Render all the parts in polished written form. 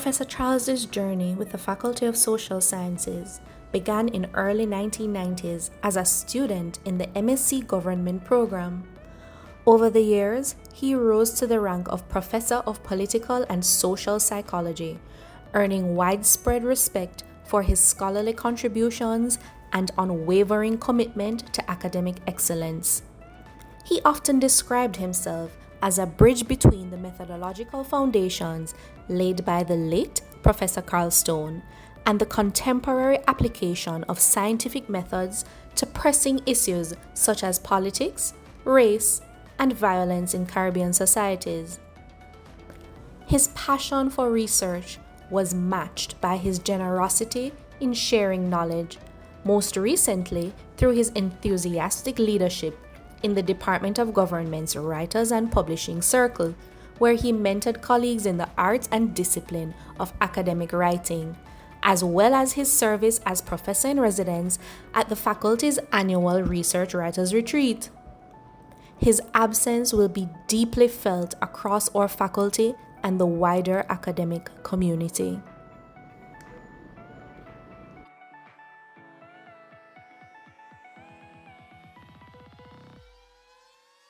Professor Charles's journey with the Faculty of Social Sciences began in early 1990s as a student in the MSc Government program. Over the years, he rose to the rank of Professor of Political and Social Psychology, earning widespread respect for his scholarly contributions and unwavering commitment to academic excellence. He often described himself as a bridge between the methodological foundations laid by the late Professor Carl Stone and the contemporary application of scientific methods to pressing issues such as politics, race, and violence in Caribbean societies. His passion for research was matched by his generosity in sharing knowledge, most recently through his enthusiastic leadership in the Department of Government's Writers and Publishing Circle, where he mentored colleagues in the art and discipline of academic writing, as well as his service as professor in residence at the faculty's annual Research Writers Retreat. His absence will be deeply felt across our faculty and the wider academic community.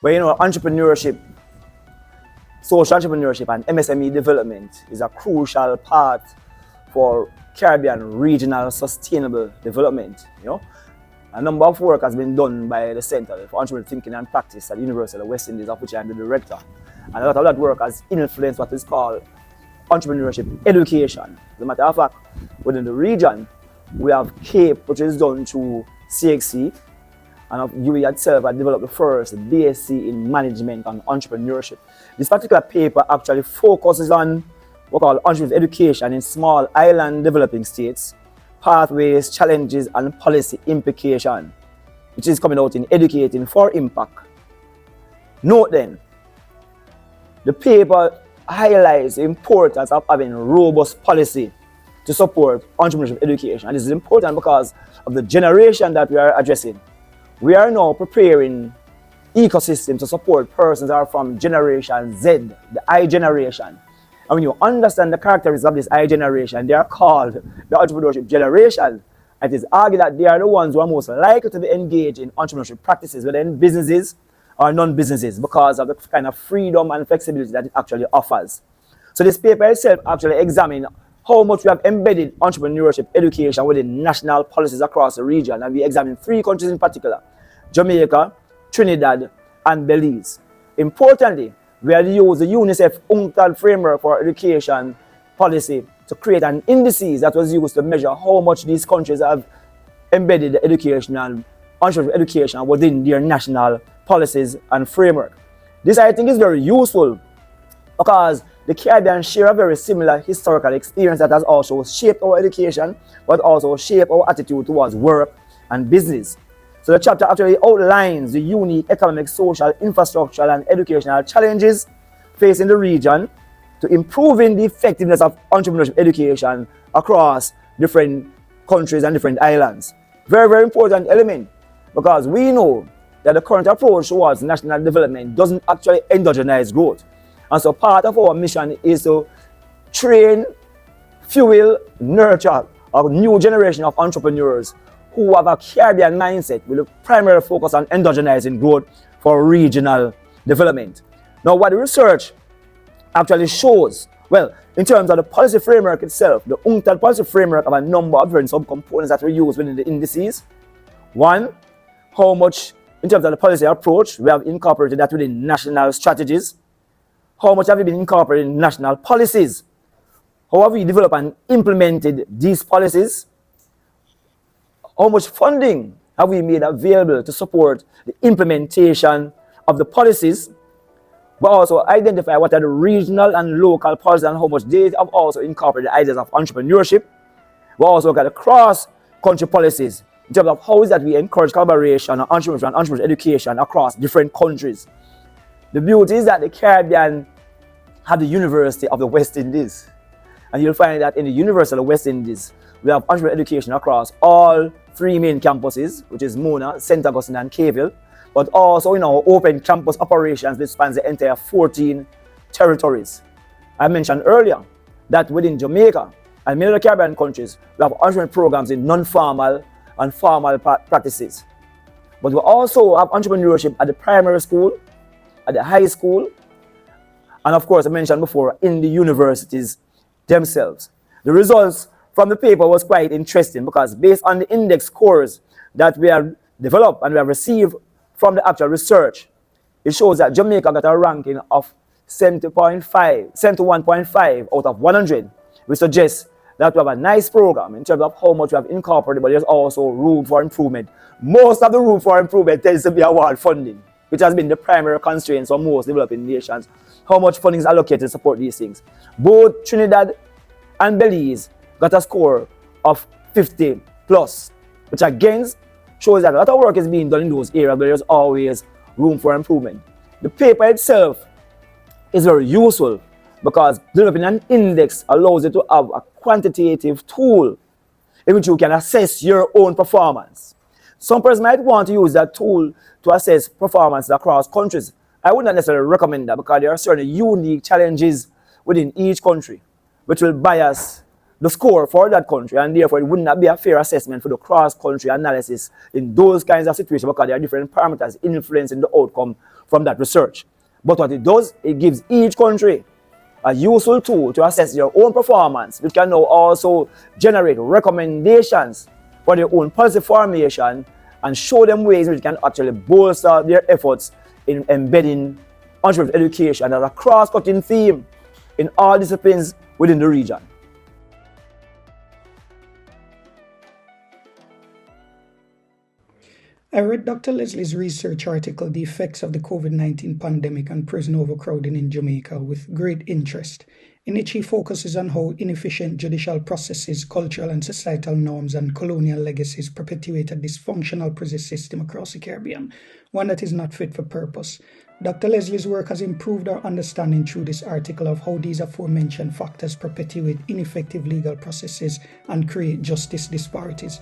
But entrepreneurship, social entrepreneurship and MSME development is a crucial part for Caribbean regional sustainable development. A number of work has been done by the Center for Entrepreneurial Thinking and Practice at the University of the West Indies, of which I am the director. And a lot of that work has influenced what is called entrepreneurship education. As a matter of fact, within the region, we have CAPE, which is done through CXC, and UWI itself had developed the first BSc in Management and Entrepreneurship. This particular paper actually focuses on what we call entrepreneurship education in small island developing states, pathways, challenges, and policy implication, which is coming out in Educating for Impact. Note then, the paper highlights the importance of having robust policy to support entrepreneurship education. And this is important because of the generation that we are addressing. We are now preparing ecosystems to support persons that are from Generation Z, the I generation. And when you understand the characteristics of this I generation, they are called the entrepreneurship generation. And it is argued that they are the ones who are most likely to be engaged in entrepreneurship practices, whether in businesses or non-businesses, because of the kind of freedom and flexibility that it actually offers. So this paper itself actually examines how much we have embedded entrepreneurship education within national policies across the region. And we examined 3 countries in particular: Jamaica, Trinidad, and Belize. Importantly, we have used the UNICEF UNCTAD framework for education policy to create an indices that was used to measure how much these countries have embedded the educational entrepreneurship education within their national policies and framework. This, I think, is very useful because the Caribbean share a very similar historical experience that has also shaped our education, but also shaped our attitude towards work and business. So the chapter actually outlines the unique economic, social, infrastructural, and educational challenges facing the region to improving the effectiveness of entrepreneurship education across different countries and different islands. Very, very important element, because we know that the current approach towards national development doesn't actually endogenize growth. And so part of our mission is to train, fuel, nurture a new generation of entrepreneurs who have a Caribbean mindset with a primary focus on endogenizing growth for regional development. Now, what the research actually shows, well, in terms of the policy framework itself, the UNCTAD policy framework have a number of different subcomponents that we use within the indices. One, how much, in terms of the policy approach, we have incorporated that within national strategies. How much have we been incorporated in national policies? How have we developed and implemented these policies? How much funding have we made available to support the implementation of the policies, but also identify what are the regional and local policies and how much they have also incorporated ideas of entrepreneurship. We also look at the cross-country policies in terms of how is that we encourage collaboration and entrepreneurship education across different countries. The beauty is that the Caribbean have the University of the West Indies. And you'll find that in the University of the West Indies, we have entrepreneurship education across all 3 main campuses, which is Mona, St. Augustine, and Caville, but also in our open campus operations, which spans the entire 14 territories. I mentioned earlier that within Jamaica and many other Caribbean countries, we have entrepreneurship programs in non-formal and formal practices. But we also have entrepreneurship at the primary school, at the high school, and of course, I mentioned before, in the universities themselves. The results from the paper was quite interesting because based on the index scores that we have developed and we have received from the actual research, it shows that Jamaica got a ranking of 71.5 out of 100, which suggests that we have a nice program in terms of how much we have incorporated, but there's also room for improvement. Most of the room for improvement tends to be award funding, which has been the primary constraint for most developing nations. How much funding is allocated to support these things? Both Trinidad and Belize got a score of 50 plus, which again shows that a lot of work is being done in those areas, but there's always room for improvement. The paper itself is very useful because developing an index allows you to have a quantitative tool in which you can assess your own performance. Some persons might want to use that tool to assess performance across countries. I would not necessarily recommend that because there are certain unique challenges within each country which will bias the score for that country, and therefore it would not be a fair assessment for the cross-country analysis in those kinds of situations because there are different parameters influencing the outcome from that research. But what it does, it gives each country a useful tool to assess their own performance, which can now also generate recommendations for their own policy formation and show them ways which can actually bolster their efforts in embedding entrepreneurship education as a cross-cutting theme in all disciplines within the region. I read Dr. Leslie's research article, The Effects of the COVID-19 Pandemic on Prison Overcrowding in Jamaica, with great interest. In it, she focuses on how inefficient judicial processes, cultural and societal norms, and colonial legacies perpetuate a dysfunctional prison system across the Caribbean, one that is not fit for purpose. Dr. Leslie's work has improved our understanding through this article of how these aforementioned factors perpetuate ineffective legal processes and create justice disparities.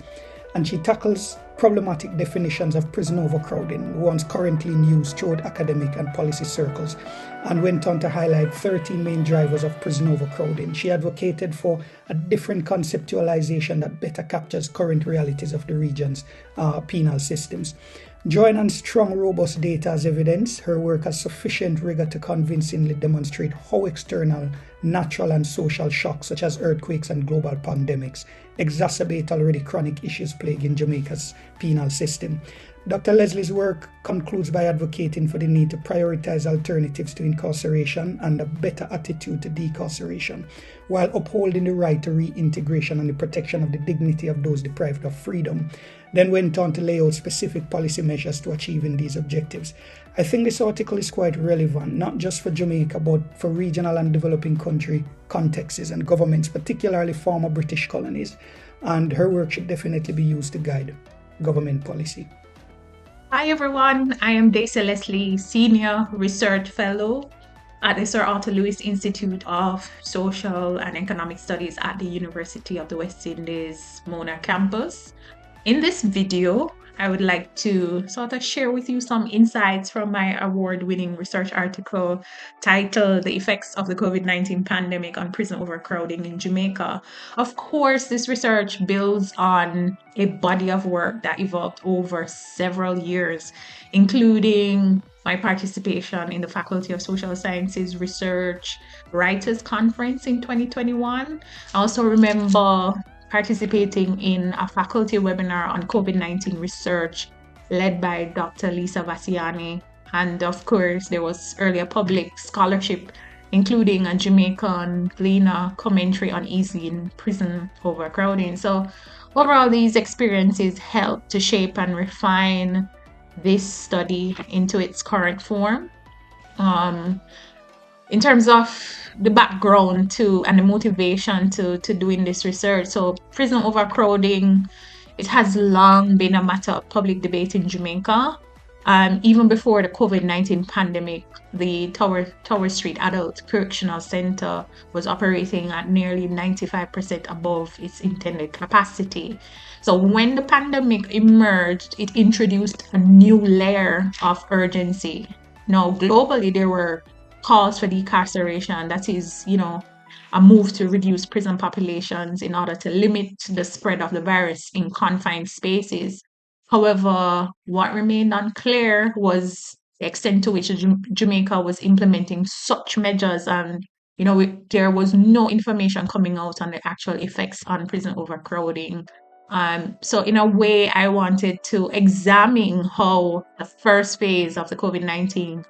And she tackles problematic definitions of prison overcrowding, ones currently in use throughout academic and policy circles, and went on to highlight 13 main drivers of prison overcrowding. She advocated for a different conceptualization that better captures current realities of the region's penal systems. Drawing on strong, robust data as evidence, her work has sufficient rigor to convincingly demonstrate how external, natural and social shocks such as earthquakes and global pandemics exacerbate already chronic issues plaguing Jamaica's penal system. Dr. Leslie's work concludes by advocating for the need to prioritize alternatives to incarceration and a better attitude to decarceration, while upholding the right to reintegration and the protection of the dignity of those deprived of freedom. Then went on to lay out specific policy measures to achieving these objectives. I think this article is quite relevant, not just for Jamaica, but for regional and developing country contexts and governments, particularly former British colonies. And her work should definitely be used to guide government policy. Hi everyone, I am Dacia Leslie, Senior Research Fellow at the Sir Arthur Lewis Institute of Social and Economic Studies at the University of the West Indies, Mona campus. In this video, I would like to sort of share with you some insights from my award-winning research article titled The Effects of the COVID-19 Pandemic on Prison Overcrowding in Jamaica. Of course, this research builds on a body of work that evolved over several years, including my participation in the Faculty of Social Sciences Research Writers Conference in 2021. I also remember participating in a faculty webinar on COVID-19 research led by Dr. Lisa Vassiani. And of course, there was earlier public scholarship, including a Jamaican Gleaner commentary on easing prison overcrowding. So overall, these experiences helped to shape and refine this study into its current form. In terms of the background to and the motivation to doing this research, so prison overcrowding, it has long been a matter of public debate in Jamaica. Even before the COVID-19 pandemic, the Tower Street Adult Correctional Center was operating at nearly 95% above its intended capacity. So when the pandemic emerged, it introduced a new layer of urgency. Now, globally, there were calls for decarceration, that is, a move to reduce prison populations in order to limit the spread of the virus in confined spaces. However, what remained unclear was the extent to which Jamaica was implementing such measures, and there was no information coming out on the actual effects on prison overcrowding. So in a way, I wanted to examine how the first phase of the COVID-19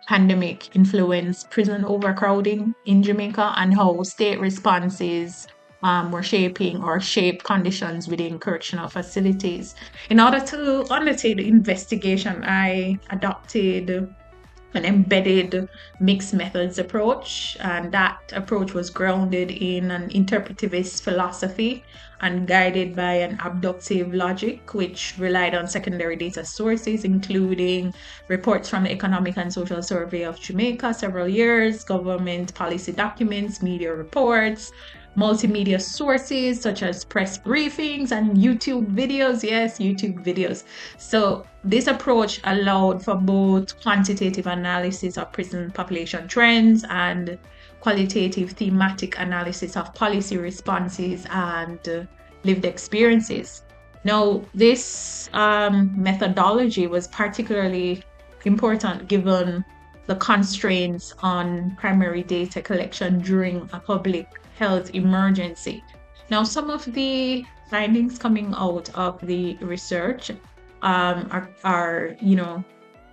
pandemic influenced prison overcrowding in Jamaica and how state responses were shaped conditions within correctional facilities. In order to undertake the investigation, I adopted an embedded mixed methods approach, and that approach was grounded in an interpretivist philosophy and guided by an abductive logic, which relied on secondary data sources, including reports from the Economic and Social Survey of Jamaica several years, government policy documents, media reports, multimedia sources such as press briefings and YouTube videos. Yes, YouTube videos. So this approach allowed for both quantitative analysis of prison population trends and qualitative thematic analysis of policy responses and lived experiences. Now, this methodology was particularly important given the constraints on primary data collection during a public health emergency. Now, some of the findings coming out of the research are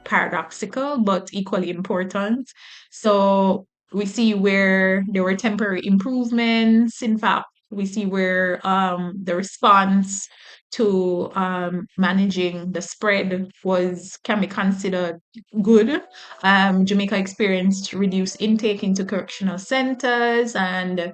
paradoxical but equally important. So we see where there were temporary improvements. In fact, we see where the response to managing the spread can be considered good. Jamaica experienced reduced intake into correctional centers, and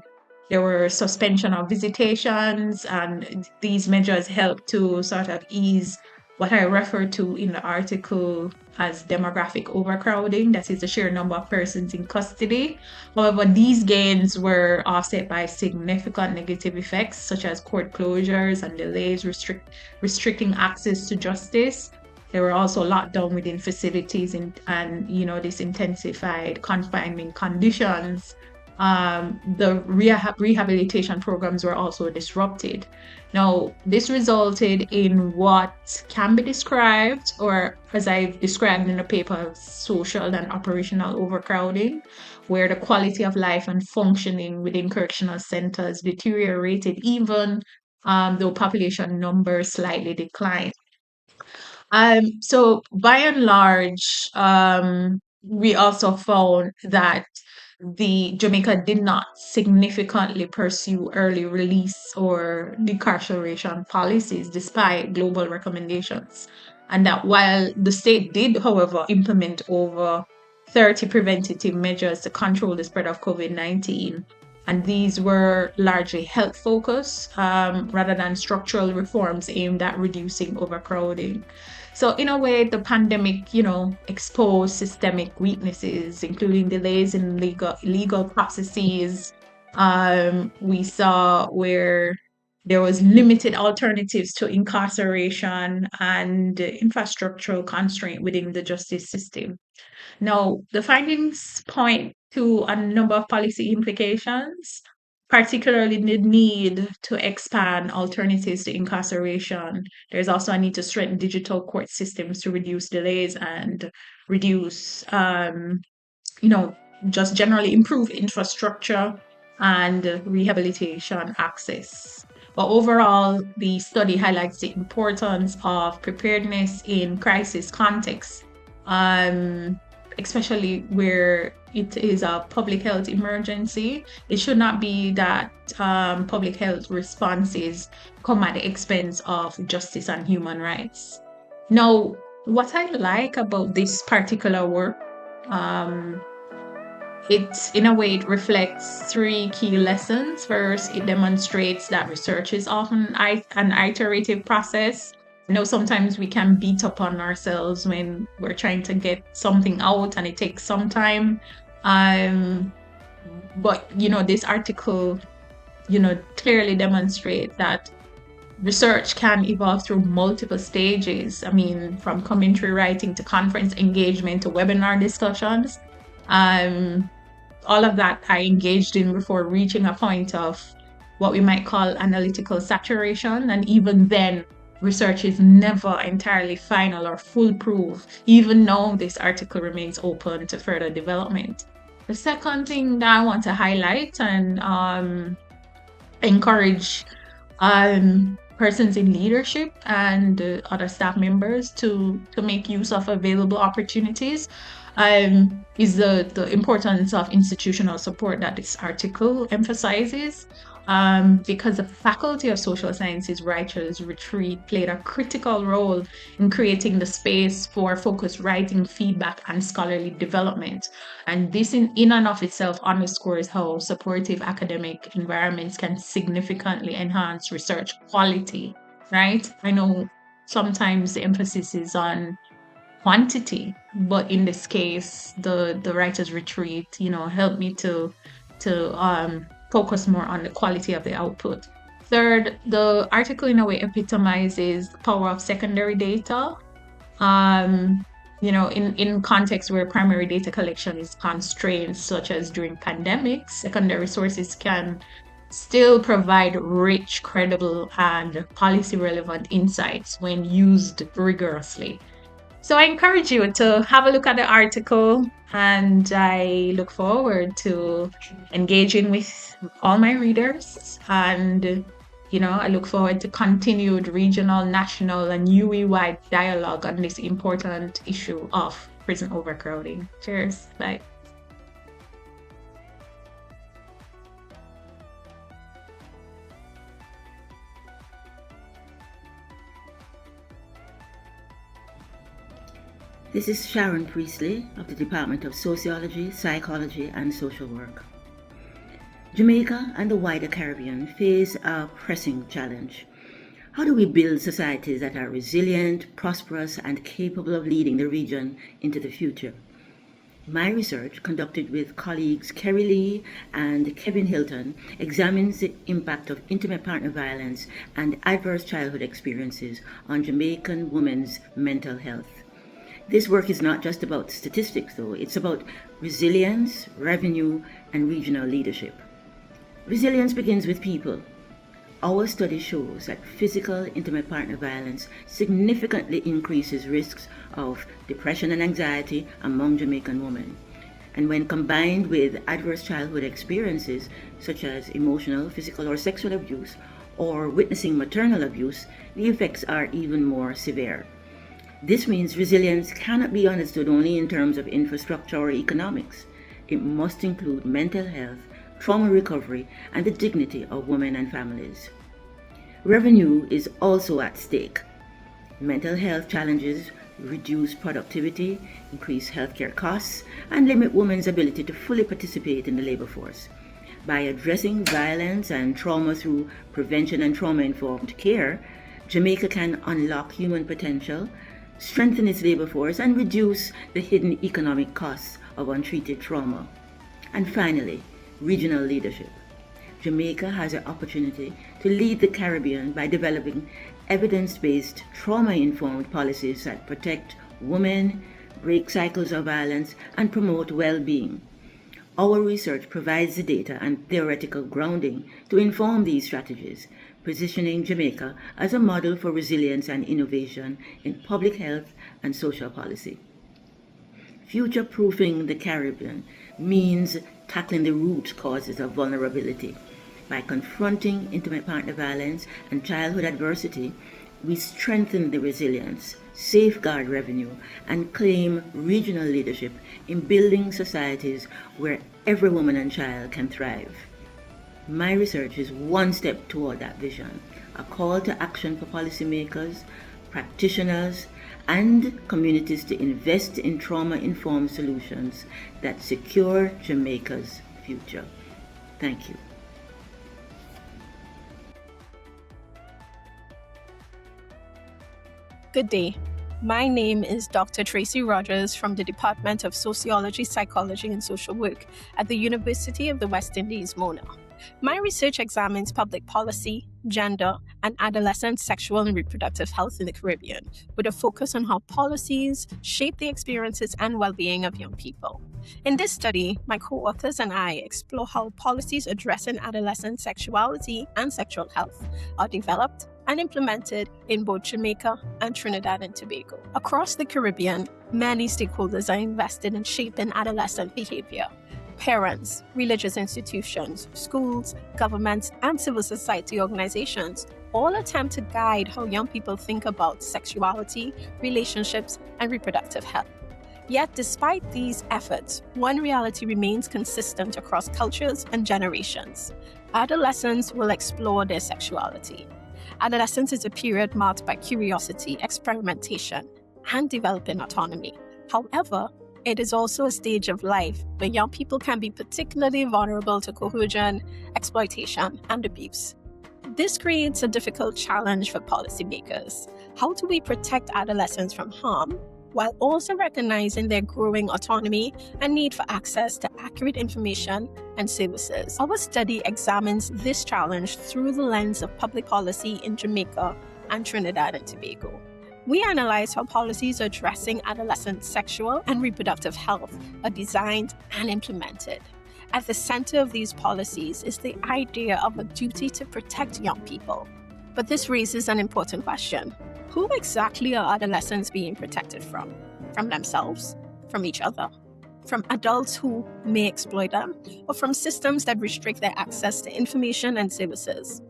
there were suspension of visitations, and these measures helped to sort of ease what I refer to in the article as demographic overcrowding, that is the sheer number of persons in custody. However, these gains were offset by significant negative effects such as court closures and delays restricting access to justice. There were also lockdown within facilities and this intensified confinement conditions. The rehabilitation programs were also disrupted. Now, this resulted in what can be described, or as I've described in the paper, social and operational overcrowding, where the quality of life and functioning within correctional centers deteriorated even though population numbers slightly declined. So by and large, we also found that the Jamaica did not significantly pursue early release or decarceration policies despite global recommendations. And that while the state did, however, implement over 30 preventative measures to control the spread of COVID-19, and these were largely health focused rather than structural reforms aimed at reducing overcrowding. So in a way, the pandemic, exposed systemic weaknesses, including delays in legal processes. We saw where there was limited alternatives to incarceration and infrastructural constraint within the justice system. Now, the findings point to a number of policy implications, particularly the need to expand alternatives to incarceration. There's also a need to strengthen digital court systems to reduce delays and reduce, just generally improve infrastructure and rehabilitation access. But overall, the study highlights the importance of preparedness in crisis contexts, especially where it is a public health emergency. It should not be that public health responses come at the expense of justice and human rights. Now, what I like about this particular work, it reflects three key lessons. First, it demonstrates that research is often an iterative process. Sometimes we can beat up on ourselves when we're trying to get something out and it takes some time. But this article, clearly demonstrates that research can evolve through multiple stages. I mean, from commentary writing to conference engagement to webinar discussions. all of that I engaged in before reaching a point of what we might call analytical saturation. And even then, research is never entirely final or foolproof. Even now, this article remains open to further development. The second thing that I want to highlight and encourage persons in leadership and other staff members to make use of available opportunities is the importance of institutional support that this article emphasizes. Because the Faculty of Social Sciences Writers Retreat played a critical role in creating the space for focused writing, feedback, and scholarly development. And this in and of itself underscores how supportive academic environments can significantly enhance research quality, right? I know sometimes the emphasis is on quantity, but in this case, the Writers Retreat, helped me to focus more on the quality of the output. Third, the article in a way epitomizes the power of secondary data. In context where primary data collection is constrained, such as during pandemics, secondary sources can still provide rich, credible, and policy relevant insights when used rigorously. So I encourage you to have a look at the article, and I look forward to engaging with all my readers. And, I look forward to continued regional, national, and UE-wide dialogue on this important issue of prison overcrowding. Cheers. Bye. This is Sharon Priestley of the Department of Sociology, Psychology, and Social Work. Jamaica and the wider Caribbean face a pressing challenge. How do we build societies that are resilient, prosperous, and capable of leading the region into the future? My research, conducted with colleagues Kerry Lee and Kevin Hilton, examines the impact of intimate partner violence and adverse childhood experiences on Jamaican women's mental health. This work is not just about statistics, though. It's about resilience, revenue, and regional leadership. Resilience begins with people. Our study shows that physical intimate partner violence significantly increases risks of depression and anxiety among Jamaican women. And when combined with adverse childhood experiences, such as emotional, physical, or sexual abuse, or witnessing maternal abuse, the effects are even more severe. This means resilience cannot be understood only in terms of infrastructure or economics. It must include mental health, trauma recovery, and the dignity of women and families. Revenue is also at stake. Mental health challenges reduce productivity, increase healthcare costs, and limit women's ability to fully participate in the labor force. By addressing violence and trauma through prevention and trauma-informed care, Jamaica can unlock human potential, strengthen its labor force, and reduce the hidden economic costs of untreated trauma. And finally, regional leadership. Jamaica has an opportunity to lead the Caribbean by developing evidence-based, trauma-informed policies that protect women, break cycles of violence, and promote well-being. Our research provides the data and theoretical grounding to inform these strategies, positioning Jamaica as a model for resilience and innovation in public health and social policy. Future-proofing the Caribbean means tackling the root causes of vulnerability. By confronting intimate partner violence and childhood adversity, we strengthen the resilience, safeguard revenue, and claim regional leadership in building societies where every woman and child can thrive. My research is one step toward that vision, a call to action for policymakers, practitioners, and communities to invest in trauma-informed solutions that secure Jamaica's future. Thank you. Good day. My name is Dr. Tracie Rogers from the Department of Sociology, Psychology, and Social Work at the University of the West Indies, Mona. My research examines public policy, gender, and adolescent sexual and reproductive health in the Caribbean, with a focus on how policies shape the experiences and well-being of young people. In this study, my co-authors and I explore how policies addressing adolescent sexuality and sexual health are developed and implemented in both Jamaica and Trinidad and Tobago. Across the Caribbean, many stakeholders are invested in shaping adolescent behavior. Parents, religious institutions, schools, governments, and civil society organizations all attempt to guide how young people think about sexuality, relationships, and reproductive health. Yet, despite these efforts, one reality remains consistent across cultures and generations. Adolescents will explore their sexuality. Adolescence is a period marked by curiosity, experimentation, and developing autonomy. However, it is also a stage of life where young people can be particularly vulnerable to coercion, exploitation, and abuse. This creates a difficult challenge for policymakers. How do we protect adolescents from harm while also recognizing their growing autonomy and need for access to accurate information and services? Our study examines this challenge through the lens of public policy in Jamaica and Trinidad and Tobago. We analyze how policies addressing adolescent sexual and reproductive health are designed and implemented. At the center of these policies is the idea of a duty to protect young people. But this raises an important question. Who exactly are adolescents being protected from? From themselves? From each other? From adults who may exploit them? Or from systems that restrict their access to information and services?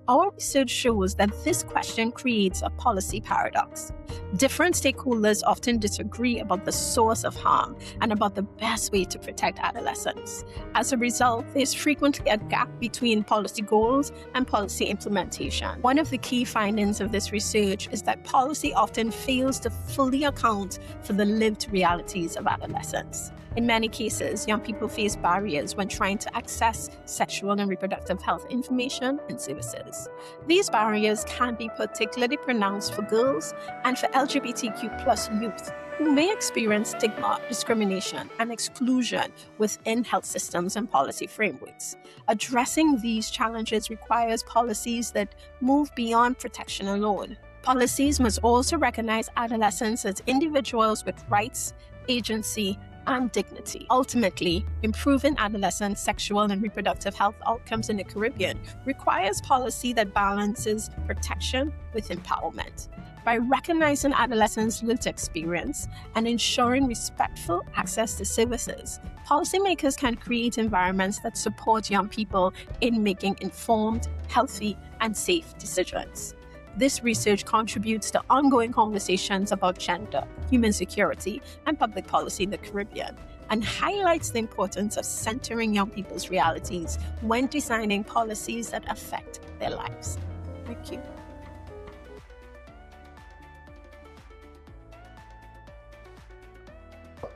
Our research shows that this question creates a policy paradox. Different stakeholders often disagree about the source of harm and about the best way to protect adolescents. As a result, there's frequently a gap between policy goals and policy implementation. One of the key findings of this research is that policy often fails to fully account for the lived realities of adolescents. In many cases, young people face barriers when trying to access sexual and reproductive health information and services. These barriers can be particularly pronounced for girls and for LGBTQ+ youth who may experience stigma, discrimination, and exclusion within health systems and policy frameworks. Addressing these challenges requires policies that move beyond protection alone. Policies must also recognize adolescents as individuals with rights, agency, and dignity. Ultimately, improving adolescent sexual and reproductive health outcomes in the Caribbean requires policy that balances protection with empowerment. By recognizing adolescents' lived experience and ensuring respectful access to services, policymakers can create environments that support young people in making informed, healthy, and safe decisions. This research contributes to ongoing conversations about gender, human security, and public policy in the Caribbean, and highlights the importance of centering young people's realities when designing policies that affect their lives. Thank you.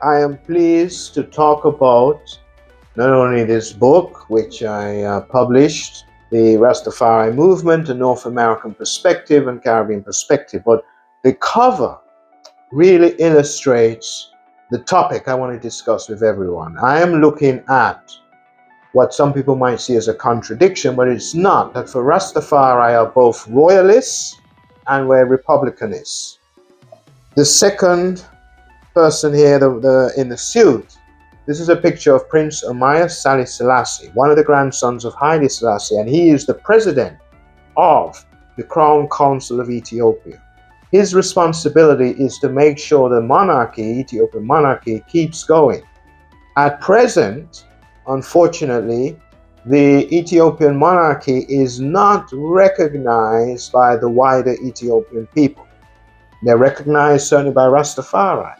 I am pleased to talk about not only this book, which I published, the Rastafari movement, a North American perspective and Caribbean perspective, but the cover really illustrates the topic I want to discuss with everyone. I am looking at what some people might see as a contradiction, but it's not. That for Rastafari are both royalists and we're republicanists. The second person here in the suit, this is a picture of Prince Amaya Sali Selassie, one of the grandsons of Haile Selassie, and he is the president of the Crown Council of Ethiopia. His responsibility is to make sure the monarchy, Ethiopian monarchy, keeps going. At present, unfortunately, the Ethiopian monarchy is not recognized by the wider Ethiopian people. They're recognized certainly by Rastafari,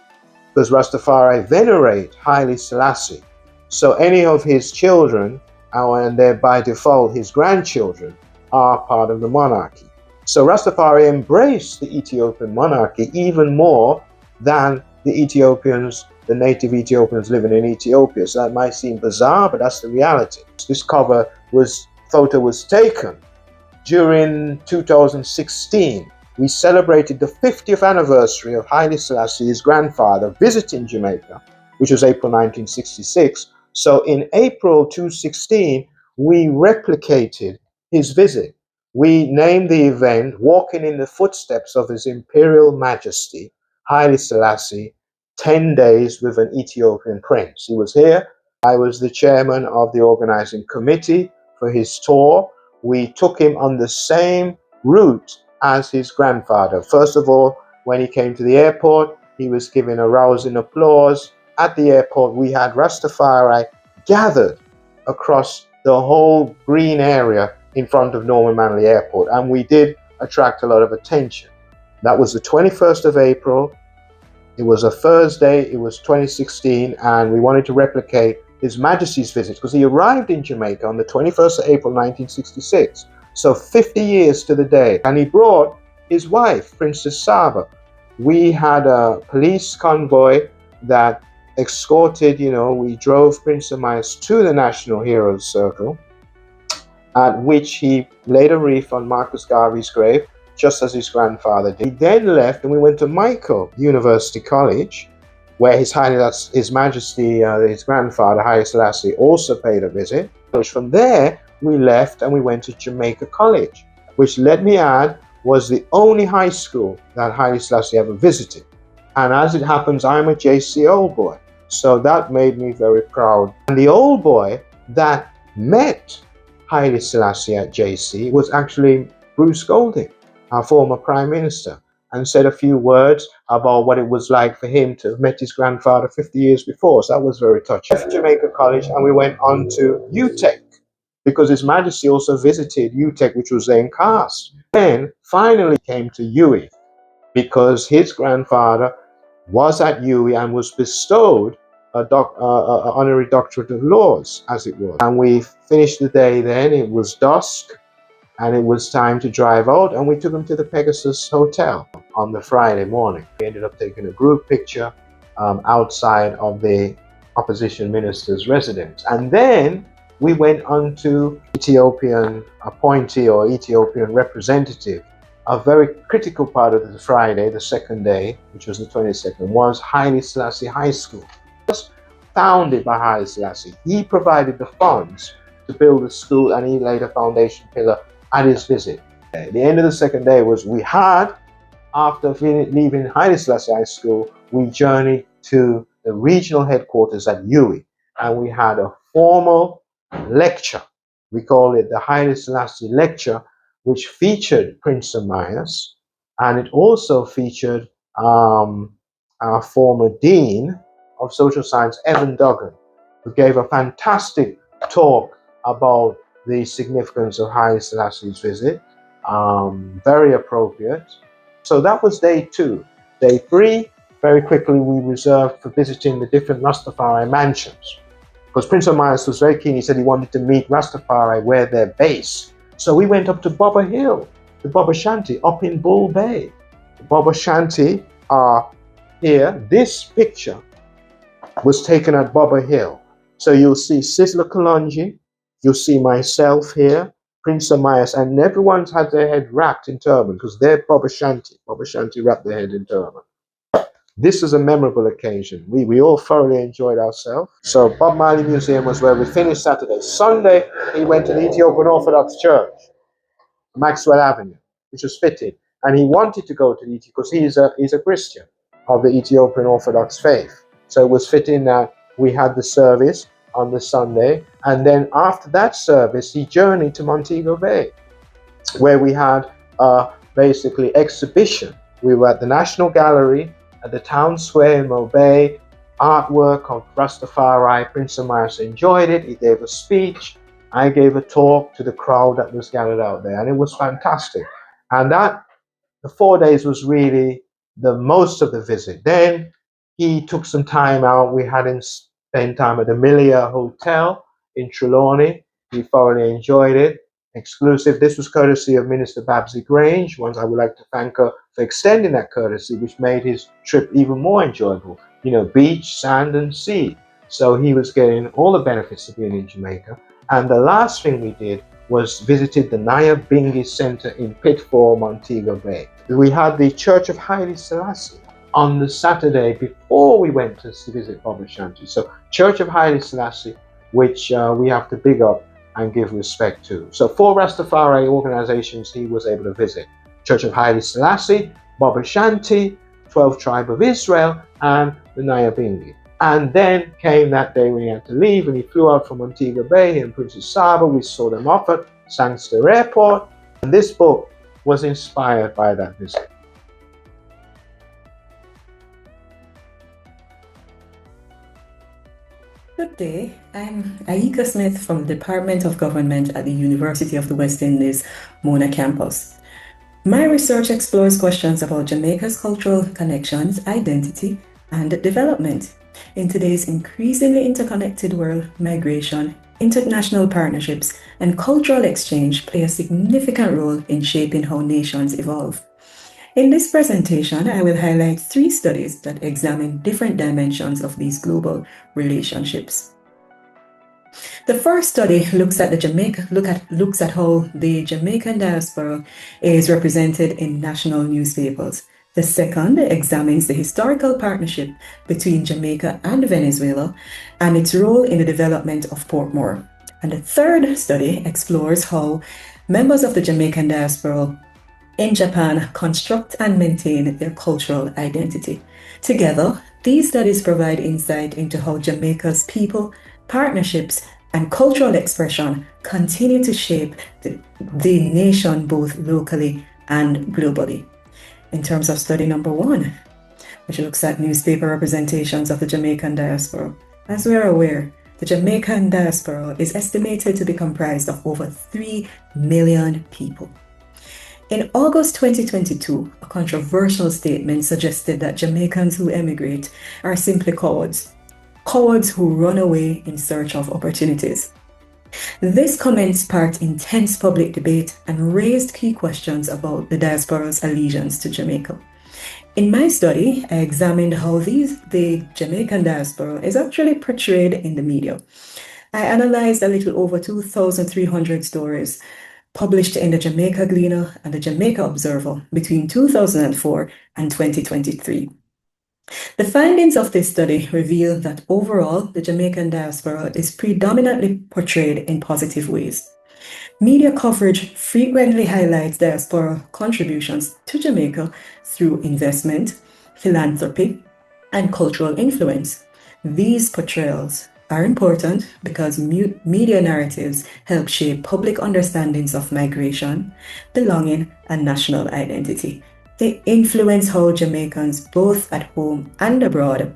because Rastafari venerate Haile Selassie. So any of his children, and they're by default his grandchildren, are part of the monarchy. So Rastafari embraced the Ethiopian monarchy even more than the Ethiopians, the native Ethiopians living in Ethiopia. So that might seem bizarre, but that's the reality. This photo was taken during 2016. We celebrated the 50th anniversary of Haile Selassie's grandfather visiting Jamaica, which was April 1966. So in April 2016, we replicated his visit. we named the event Walking in the Footsteps of His Imperial Majesty, Haile Selassie, 10 Days with an Ethiopian Prince. He was here. I was the chairman of the organizing committee for his tour. We took him on the same route as his grandfather. First of all, when he came to the airport, he was given a rousing applause. At the airport, we had Rastafari gathered across the whole green area in front of Norman Manley Airport, and we did attract a lot of attention. That was the 21st of April. It was a Thursday. It was 2016, and we wanted to replicate His Majesty's visit because he arrived in Jamaica on the 21st of April 1966, so 50 years to the day, and he brought his wife, Princess Saba. We had a police convoy that escorted, we drove Prince Amias to the National Heroes Circle, at which he laid a wreath on Marcus Garvey's grave, just as his grandfather did. He then left and we went to Michael University College, where His Majesty, his grandfather, Haile Selassie, also paid a visit. From there, we left and we went to Jamaica College, which, let me add, was the only high school that Haile Selassie ever visited. And as it happens, I'm a JC old boy, so that made me very proud. And the old boy that met Haile Selassie at JC was actually Bruce Golding, our former Prime Minister, and said a few words about what it was like for him to have met his grandfather 50 years before. So that was very touching. Left Jamaica College and we went on to UTEC, because His Majesty also visited UTEC, which was then cast. Then finally came to UWI, because his grandfather was at UWI and was bestowed an honorary doctorate of laws, as it was. And we finished the day then. It was dusk and it was time to drive out, and we took him to the Pegasus Hotel on the Friday morning. We ended up taking a group picture outside of the opposition minister's residence. And then we went on to Ethiopian appointee or Ethiopian representative. A very critical part of the Friday, the second day, which was the 22nd, was Haile Selassie High School. It was founded by Haile Selassie. He provided the funds to build the school, and he laid a foundation pillar at his visit. The end of the second day was after leaving Haile Selassie High School, we journeyed to the regional headquarters at UWI, and we had a formal lecture. We call it the Haile Selassie Lecture, which featured Prince Amias, and it also featured our former Dean of Social Science, Evan Duggan, who gave a fantastic talk about the significance of Haile Selassie's visit. Very appropriate. So that was day 2. Day 3, very quickly, we reserved for visiting the different Rastafari mansions, because Prince Amias was very keen. He said he wanted to meet Rastafari where they're based. So we went up to Bubba Hill, the Bubba Shanty, up in Bull Bay. The Bubba Shanty are here. This picture was taken at Bubba Hill. So you'll see Sizzler Kalonji, you'll see myself here, Prince Amias, and everyone's had their head wrapped in turban because they're Bubba Shanty. Bubba Shanty wrapped their head in turban. This was a memorable occasion. We all thoroughly enjoyed ourselves. So Bob Marley Museum was where we finished Saturday. Sunday, he went to the Ethiopian Orthodox Church, Maxwell Avenue, which was fitting. And he wanted to go to the because he's a Christian of the Ethiopian Orthodox faith. So it was fitting that we had the service on the Sunday. And then after that service, he journeyed to Montego Bay, where we had basically exhibition. We were at the National Gallery at the Town Square in Mobay, artwork of Rastafari. Prince Amias enjoyed it. He gave a speech. I gave a talk to the crowd that was gathered out there, and it was fantastic. And the 4 days was really the most of the visit. Then he took some time out. We had him spend time at the Milia Hotel in Trelawney. He thoroughly enjoyed it. Exclusive. This was courtesy of Minister Babsy Grange. Once I would like to thank her for extending that courtesy, which made his trip even more enjoyable. Beach, sand, and sea. So he was getting all the benefits of being in Jamaica. And the last thing we did was visited the Naya Bingi Center in Pitfall, Montego Bay. We had the Church of Haile Selassie on the Saturday before we went to visit Bubba Shanty. So Church of Haile Selassie, which we have to big up and give respect to. So 4 Rastafari organizations he was able to visit: Church of Haile Selassie, Baba Shanti, 12 Tribe of Israel, and the Nyabingi. And then came that day when he had to leave, and he flew out from Montego Bay and Princess Saba. We saw them off at Sangster Airport, and this book was inspired by that visit. Good day, I'm Aieka Smith from the Department of Government at the University of the West Indies, Mona campus. My research explores questions about Jamaica's cultural connections, identity, and development. In today's increasingly interconnected world, migration, international partnerships, and cultural exchange play a significant role in shaping how nations evolve. In this presentation, I will highlight 3 studies that examine different dimensions of these global relationships. The first study looks at how the Jamaican diaspora is represented in national newspapers. The second examines the historical partnership between Jamaica and Venezuela and its role in the development of Portmore. And the third study explores how members of the Jamaican diaspora in Japan construct and maintain their cultural identity. Together, these studies provide insight into how Jamaica's people, partnerships, and cultural expression continue to shape the nation both locally and globally. In terms of study number 1, which looks at newspaper representations of the Jamaican diaspora. As we are aware, the Jamaican diaspora is estimated to be comprised of over 3 million people. In August 2022, a controversial statement suggested that Jamaicans who emigrate are simply cowards who run away in search of opportunities. This comment sparked intense public debate and raised key questions about the diaspora's allegiance to Jamaica. In my study, I examined how the Jamaican diaspora is actually portrayed in the media. I analyzed a little over 2,300 stories published in the Jamaica Gleaner and the Jamaica Observer between 2004 and 2023. The findings of this study reveal that overall, the Jamaican diaspora is predominantly portrayed in positive ways. Media coverage frequently highlights diaspora contributions to Jamaica through investment, philanthropy, and cultural influence. These portrayals are important because media narratives help shape public understandings of migration, belonging, and national identity. They influence how Jamaicans, both at home and abroad,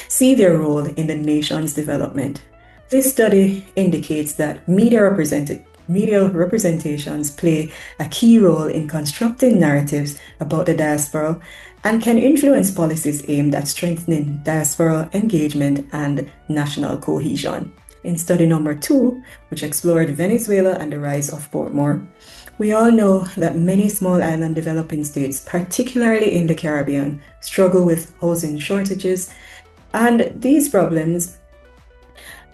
see their role in the nation's development. This study indicates that media representations play a key role in constructing narratives about the diaspora and can influence policies aimed at strengthening diaspora engagement and national cohesion. In study number 2, which explored Venezuela and the rise of Portmore, we all know that many small island developing states, particularly in the Caribbean, struggle with housing shortages, and these problems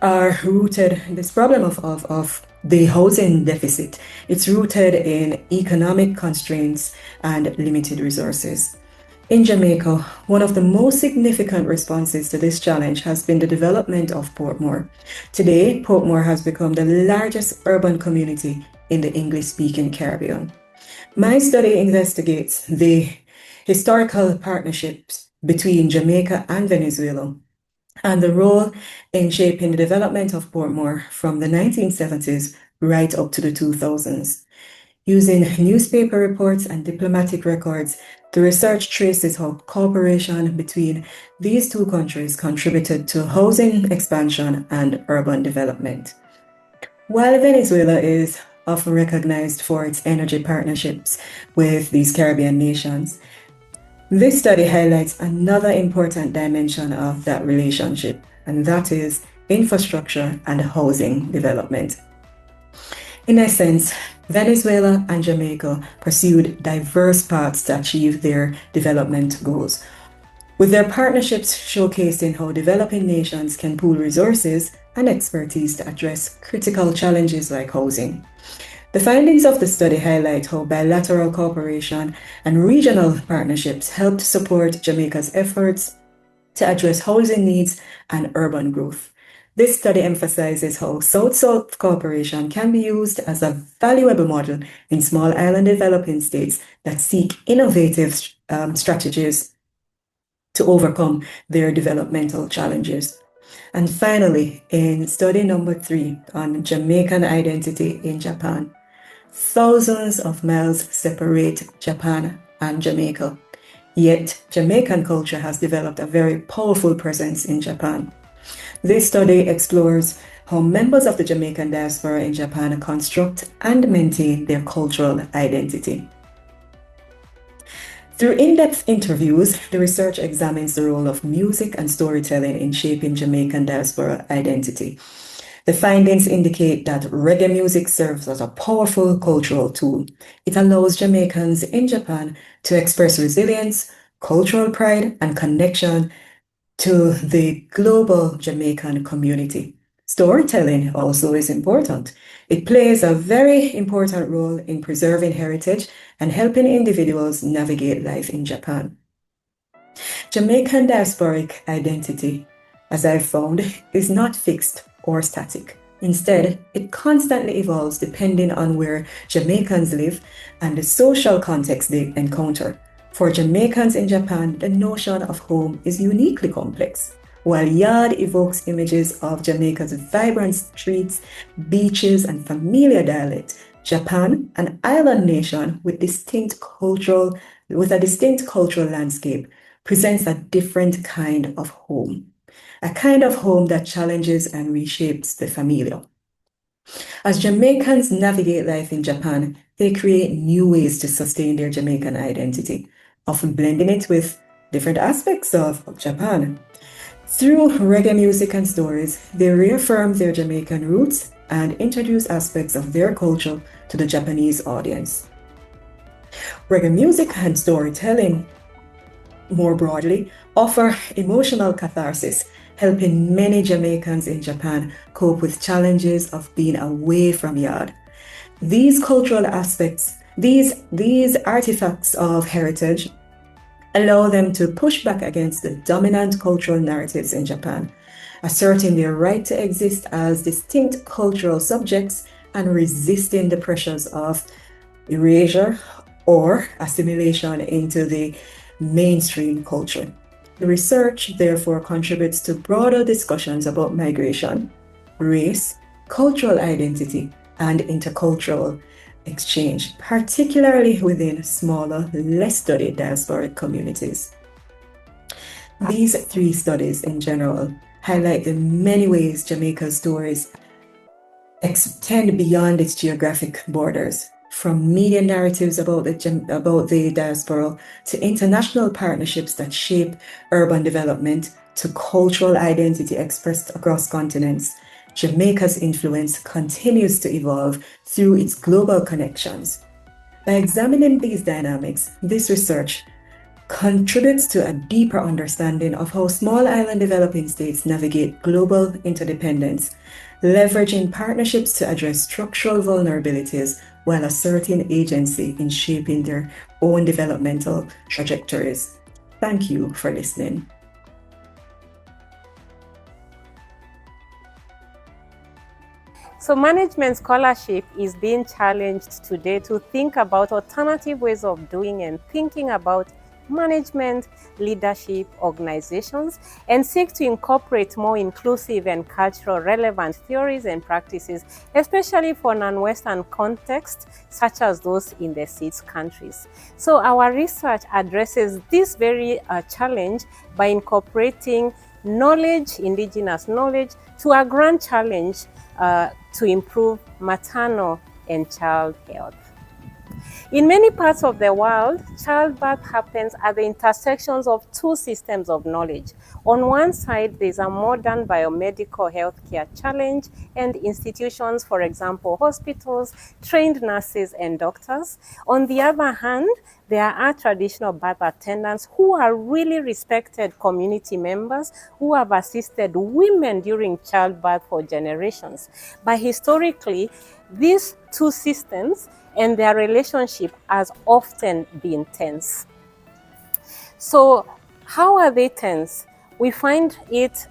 are rooted, this problem of the housing deficit, it's rooted in economic constraints and limited resources. In Jamaica, one of the most significant responses to this challenge has been the development of Portmore. Today, Portmore has become the largest urban community in the English-speaking Caribbean. My study investigates the historical partnerships between Jamaica and Venezuela and the role in shaping the development of Portmore from the 1970s right up to the 2000s. Using newspaper reports and diplomatic records, the research traces how cooperation between these two countries contributed to housing expansion and urban development. While Venezuela is often recognized for its energy partnerships with these Caribbean nations, this study highlights another important dimension of that relationship, and that is infrastructure and housing development. In essence, Venezuela and Jamaica pursued diverse paths to achieve their development goals, with their partnerships showcasing how developing nations can pool resources and expertise to address critical challenges like housing. The findings of the study highlight how bilateral cooperation and regional partnerships helped support Jamaica's efforts to address housing needs and urban growth. This study emphasizes how South-South cooperation can be used as a valuable model in small island developing states that seek innovative strategies to overcome their developmental challenges. And finally, in study number 3 on Jamaican identity in Japan, thousands of miles separate Japan and Jamaica. Yet, Jamaican culture has developed a very powerful presence in Japan. This study explores how members of the Jamaican diaspora in Japan construct and maintain their cultural identity. Through in-depth interviews, the research examines the role of music and storytelling in shaping Jamaican diaspora identity. The findings indicate that reggae music serves as a powerful cultural tool. It allows Jamaicans in Japan to express resilience, cultural pride, and connection to the global Jamaican community. Storytelling also is important. It plays a very important role in preserving heritage and helping individuals navigate life in Japan. Jamaican diasporic identity, as I've found, is not fixed or static. Instead, it constantly evolves depending on where Jamaicans live and the social context they encounter. For Jamaicans in Japan, the notion of home is uniquely complex. While yard evokes images of Jamaica's vibrant streets, beaches, and familiar dialect, Japan, an island nation with a distinct cultural landscape, presents a different kind of home. A kind of home that challenges and reshapes the familiar. As Jamaicans navigate life in Japan, they create new ways to sustain their Jamaican identity, often blending it with different aspects of Japan. Through reggae music and stories, they reaffirm their Jamaican roots and introduce aspects of their culture to the Japanese audience. Reggae music and storytelling, more broadly, offer emotional catharsis, helping many Jamaicans in Japan cope with challenges of being away from yard. These cultural aspects, these artifacts of heritage, allow them to push back against the dominant cultural narratives in Japan, asserting their right to exist as distinct cultural subjects and resisting the pressures of erasure or assimilation into the mainstream culture. The research, therefore, contributes to broader discussions about migration, race, cultural identity, and intercultural exchange, particularly within smaller, less studied diasporic communities. These 3 studies in general highlight the many ways Jamaica's stories extend beyond its geographic borders, from media narratives about the diaspora to international partnerships that shape urban development to cultural identity expressed across continents. Jamaica's influence continues to evolve through its global connections. By examining these dynamics, this research contributes to a deeper understanding of how small island developing states navigate global interdependence, leveraging partnerships to address structural vulnerabilities while asserting agency in shaping their own developmental trajectories. Thank you for listening. So management scholarship is being challenged today to think about alternative ways of doing and thinking about management, leadership, organizations, and seek to incorporate more inclusive and cultural relevant theories and practices, especially for non-Western contexts, such as those in the SEEDS countries. So our research addresses this very challenge by incorporating knowledge, indigenous knowledge, to a grand challenge to improve maternal and child health. In many parts of the world, childbirth happens at the intersections of 2 systems of knowledge. On one side, there's a modern biomedical healthcare challenge and institutions, for example, hospitals, trained nurses and doctors. On the other hand, there are traditional birth attendants who are really respected community members who have assisted women during childbirth for generations. But historically, these 2 systems and their relationship has often been tense. So how are they tense? We find it,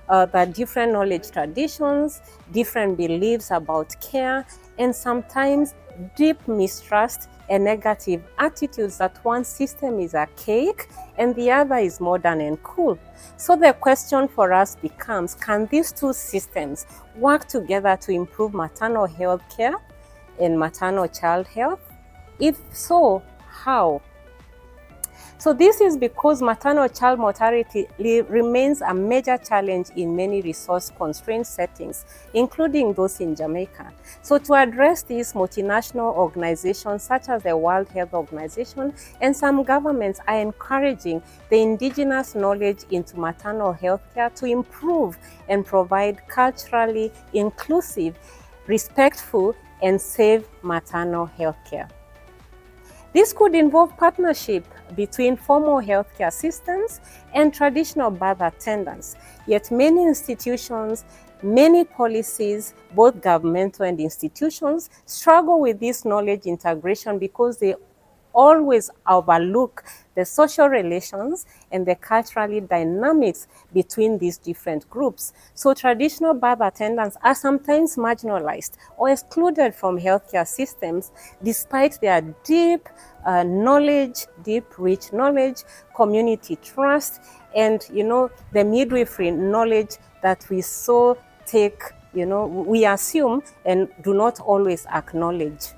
that different knowledge traditions, different beliefs about care, and sometimes deep mistrust and negative attitudes that one system is archaic and the other is modern and cool. So the question for us becomes, can these two systems work together to improve maternal health care and maternal child health? If so, how? So this is because maternal child mortality remains a major challenge in many resource-constrained settings, including those in Jamaica. So to address this, multinational organizations such as the World Health Organization and some governments are encouraging the indigenous knowledge into maternal health care to improve and provide culturally inclusive, respectful, and safe maternal health care. This could involve partnership between formal healthcare systems and traditional birth attendants. Yet many institutions, many policies, both governmental and institutions, struggle with this knowledge integration because they always overlook the social relations and the cultural dynamics between these different groups. So traditional birth attendants are sometimes marginalized or excluded from healthcare systems despite their deep knowledge, deep, rich knowledge, community trust, and the midwifery knowledge that we so take, we assume and do not always acknowledge.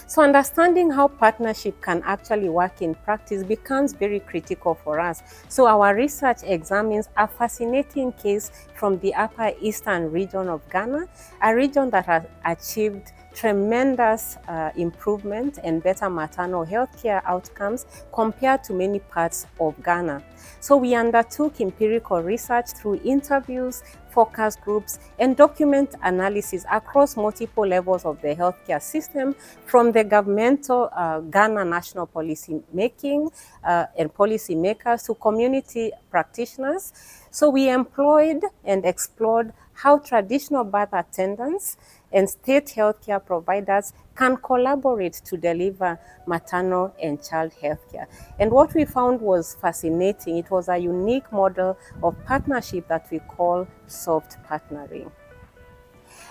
So understanding how partnership can actually work in practice becomes very critical for us. So our research examines a fascinating case from the Upper Eastern region of Ghana, a region that has achieved tremendous improvement and better maternal health care outcomes compared to many parts of Ghana. So we undertook empirical research through interviews, focus groups, and document analysis across multiple levels of the healthcare system, from the governmental Ghana national policy making and policy makers to community practitioners. So we employed and explored how traditional birth attendants and state healthcare providers can collaborate to deliver maternal and child healthcare. And what we found was fascinating. It was a unique model of partnership that we call soft partnering.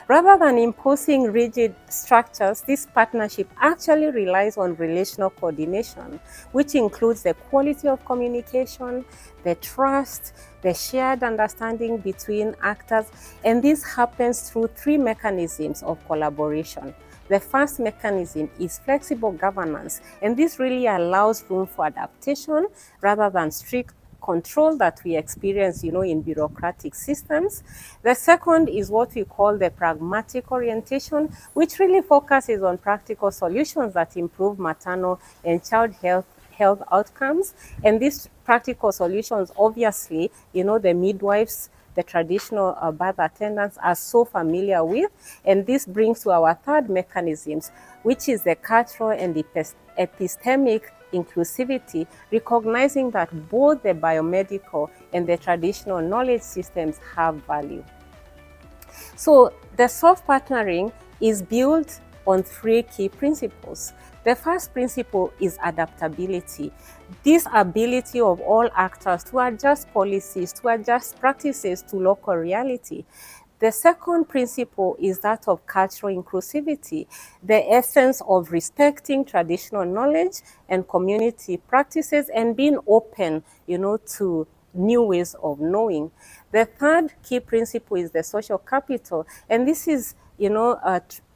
Rather than imposing rigid structures, this partnership actually relies on relational coordination, which includes the quality of communication, the trust, the shared understanding between actors, and this happens through three mechanisms of collaboration. The first mechanism is flexible governance, and this really allows room for adaptation rather than strict control that we experience, in bureaucratic systems. The second is what we call the pragmatic orientation, which really focuses on practical solutions that improve maternal and child health outcomes. And these practical solutions, obviously, the midwives, the traditional birth attendants are so familiar with. And this brings to our third mechanisms, which is the cultural and epistemic inclusivity, recognizing that both the biomedical and the traditional knowledge systems have value. So the soft partnering is built on three key principles. The first principle is adaptability. This ability of all actors to adjust policies, to adjust practices to local reality. The second principle is that of cultural inclusivity, the essence of respecting traditional knowledge and community practices and being open, to new ways of knowing. The third key principle is the social capital, and this is,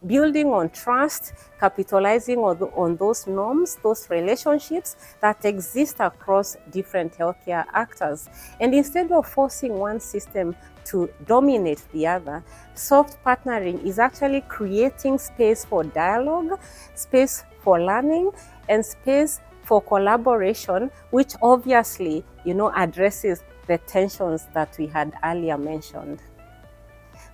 building on trust, capitalizing on those norms, those relationships that exist across different healthcare actors. And instead of forcing one system to dominate the other, soft partnering is actually creating space for dialogue, space for learning, and space for collaboration, which obviously, addresses the tensions that we had earlier mentioned.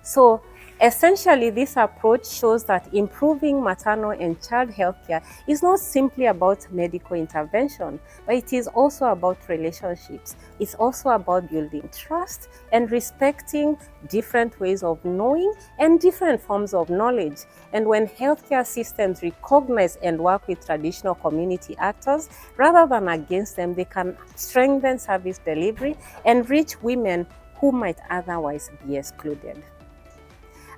So essentially, this approach shows that improving maternal and child healthcare is not simply about medical intervention, but it is also about relationships. It's also about building trust and respecting different ways of knowing and different forms of knowledge. And when healthcare systems recognize and work with traditional community actors, rather than against them, they can strengthen service delivery and reach women who might otherwise be excluded.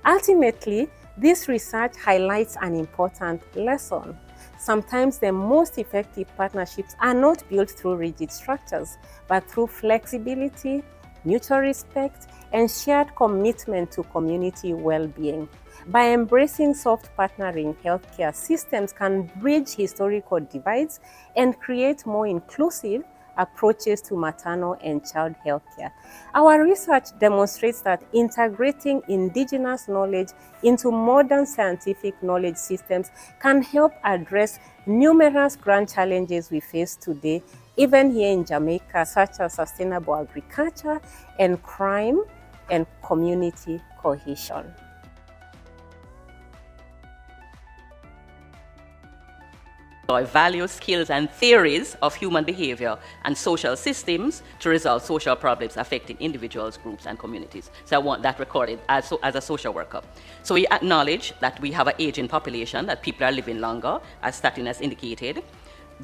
Ultimately, this research highlights an important lesson. Sometimes the most effective partnerships are not built through rigid structures, but through flexibility, mutual respect, and shared commitment to community well-being. By embracing soft partnering, healthcare systems can bridge historical divides and create more inclusive approaches to maternal and child healthcare. Our research demonstrates that integrating indigenous knowledge into modern scientific knowledge systems can help address numerous grand challenges we face today, even here in Jamaica, such as sustainable agriculture and crime and community cohesion. Values, skills, and theories of human behavior and social systems to resolve social problems affecting individuals, groups, and communities. So I want that recorded as a social worker. So we acknowledge that we have an aging population, that people are living longer, as Stacey-ann has indicated.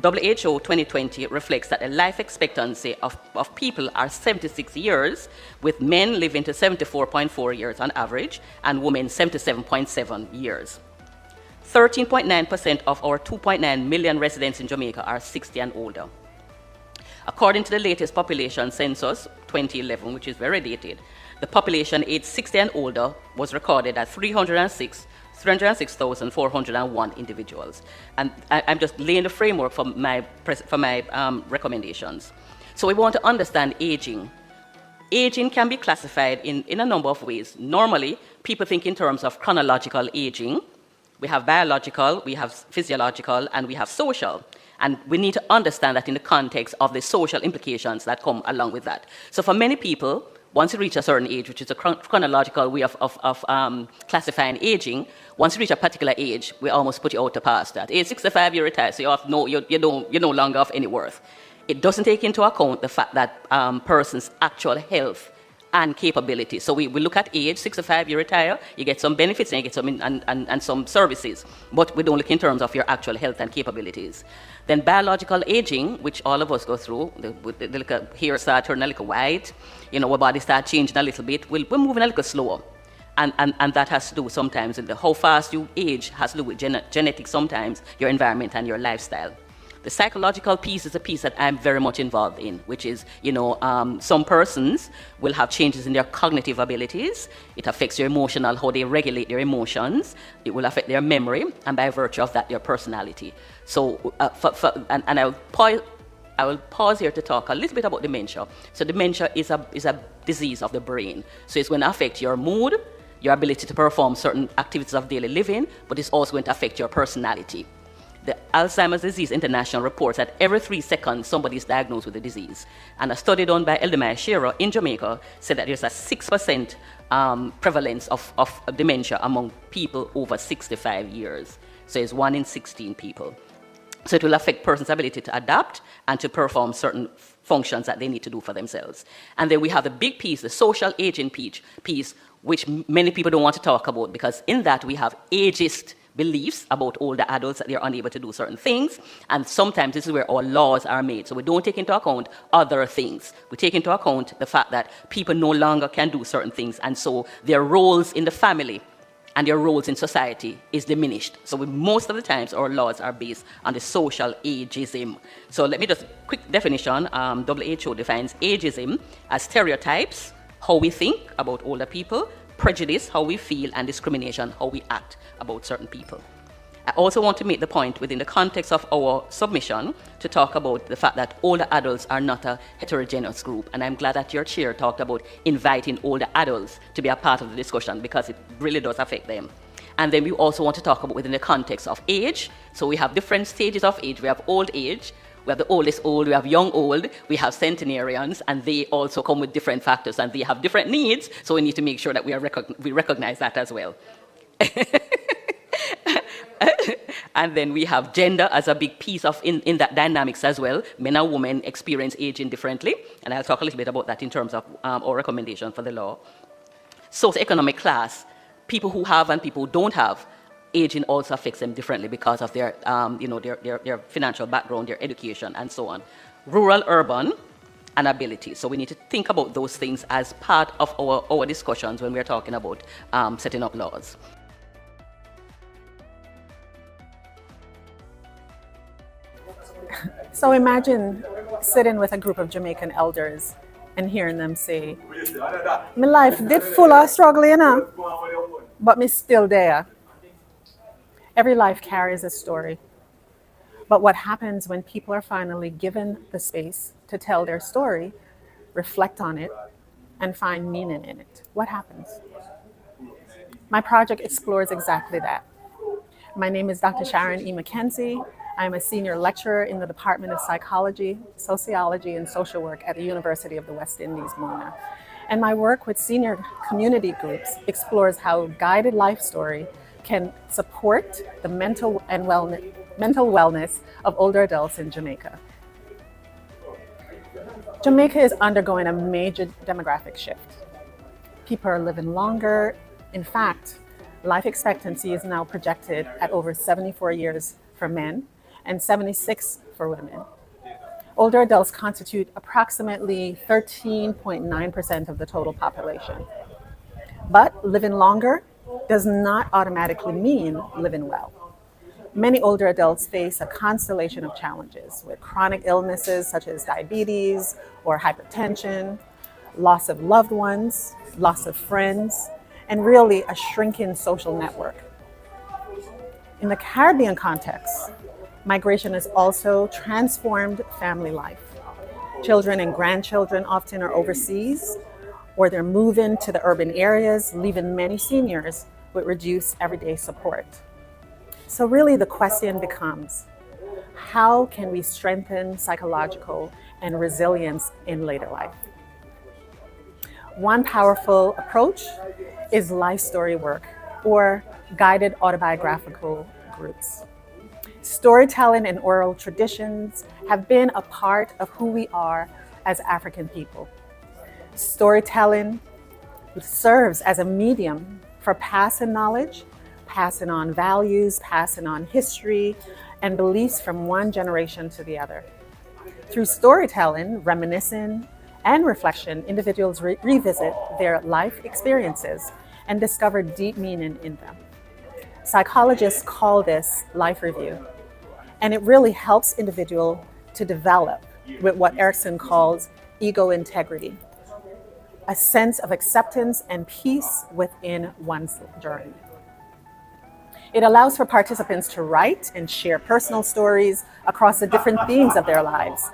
WHO 2020 reflects that the life expectancy of people are 76 years, with men living to 74.4 years on average, and women 77.7 years. 13.9% of our 2.9 million residents in Jamaica are 60 and older. According to the latest population census, 2011, which is very dated, the population aged 60 and older was recorded at 306,401 individuals. And I'm just laying the framework for my recommendations. So we want to understand aging. Aging can be classified in a number of ways. Normally, people think in terms of chronological aging. We have biological, we have physiological, and we have social. And we need to understand that in the context of the social implications that come along with that. So for many people, once you reach a certain age, which is a chronological way of classifying aging, once you reach a particular age, we almost put you out to past that. Age 65, you retire, so you're no longer of any worth. It doesn't take into account the fact that person's actual health and capability. So we look at age, 65, you retire, you get some benefits and you get some and some services, but we don't look in terms of your actual health and capabilities. Then biological aging, which all of us go through, the hair start turning a little white, our body start changing a little bit, we're moving a little slower. And that has to do sometimes with how fast you age, has to do with genetics sometimes, your environment and your lifestyle. The psychological piece is a piece that I'm very much involved in, which is, some persons will have changes in their cognitive abilities. It affects your emotional, how they regulate their emotions. It will affect their memory, and by virtue of that, their personality. So, I will pause here to talk a little bit about dementia. So dementia is a disease of the brain. So it's going to affect your mood, your ability to perform certain activities of daily living, but it's also going to affect your personality. The Alzheimer's Disease International reports that every 3 seconds somebody is diagnosed with the disease. And a study done by Sharon in Jamaica said that there's a 6% prevalence of dementia among people over 65 years. So it's 1 in 16 people. So it will affect persons' ability to adapt and to perform certain functions that they need to do for themselves. And then we have the big piece, the social aging piece, which many people don't want to talk about, because in that we have ageist beliefs about older adults, that they're unable to do certain things, and sometimes this is where our laws are made. So we don't take into account other things. We take into account the fact that people no longer can do certain things, and so their roles in the family and their roles in society is diminished. So most of the times our laws are based on the social ageism. So let me just, quick definition, WHO defines ageism as stereotypes, how we think about older people, prejudice, how we feel, and discrimination, how we act about certain people. I also want to make the point within the context of our submission to talk about the fact that older adults are not a heterogeneous group, and I'm glad that your chair talked about inviting older adults to be a part of the discussion, because it really does affect them. And then we also want to talk about within the context of age. So we have different stages of age. We have old age, we have the oldest old, we have young old, we have centenarians, and they also come with different factors and they have different needs, so we need to make sure that we recognize that as well. And then we have gender as a big piece of in that dynamics as well. Men and women experience aging differently, and I'll talk a little bit about that in terms of our recommendation for the law. Socioeconomic class, people who have and people who don't have, aging also affects them differently because of their financial background, their education, and so on. Rural, urban, and ability. So we need to think about those things as part of our discussions when we're talking about setting up laws. So imagine sitting with a group of Jamaican elders and hearing them say, "My life did full of struggle, you know, but me still there." Every life carries a story. But what happens when people are finally given the space to tell their story, reflect on it, and find meaning in it? What happens? My project explores exactly that. My name is Dr. Sharon E. McKenzie. I'm a senior lecturer in the Department of Psychology, Sociology, and Social Work at the University of the West Indies, Mona. And my work with senior community groups explores how guided life story can support the mental wellness of older adults in Jamaica. Jamaica is undergoing a major demographic shift. People are living longer. In fact, life expectancy is now projected at over 74 years for men and 76 for women. Older adults constitute approximately 13.9% of the total population. But living longer does not automatically mean living well. Many older adults face a constellation of challenges with chronic illnesses such as diabetes or hypertension, loss of loved ones, loss of friends, and really a shrinking social network. In the Caribbean context, migration has also transformed family life. Children and grandchildren often are overseas, or they're moving to the urban areas, leaving many seniors with reduced everyday support. So really the question becomes, how can we strengthen psychological and resilience in later life? One powerful approach is life story work or guided autobiographical groups. Storytelling and oral traditions have been a part of who we are as African people. Storytelling serves as a medium for passing knowledge, passing on values, passing on history and beliefs from one generation to the other. Through storytelling, reminiscing, and reflection, individuals revisit their life experiences and discover deep meaning in them. Psychologists call this life review, and it really helps individuals to develop with what Erickson calls ego integrity, a sense of acceptance and peace within one's journey. It allows for participants to write and share personal stories across the different themes of their lives.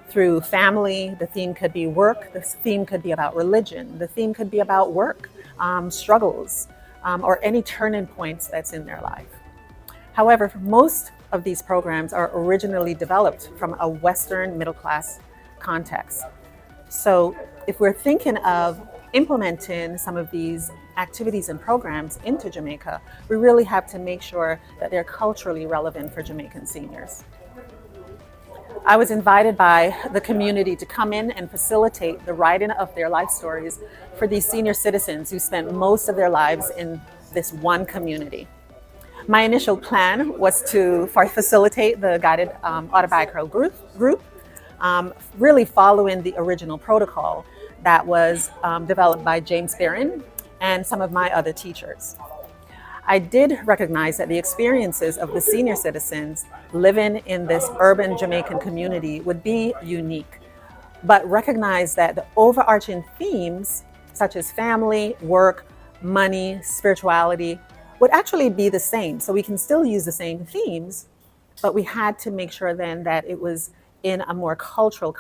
Through family, the theme could be work, the theme could be about religion, the theme could be about work, struggles, or any turning points that's in their life. However, most of these programs are originally developed from a Western middle class context. So if we're thinking of implementing some of these activities and programs into Jamaica, we really have to make sure that they're culturally relevant for Jamaican seniors. I was invited by the community to come in and facilitate the writing of their life stories for these senior citizens who spent most of their lives in this one community. My initial plan was to facilitate the guided autobiographical group, really following the original protocol that was developed by James Barron and some of my other teachers. I did recognize that the experiences of the senior citizens living in this urban Jamaican community would be unique, but recognize that the overarching themes such as family, work, money, spirituality would actually be the same. So we can still use the same themes, but we had to make sure then that it was in a more cultural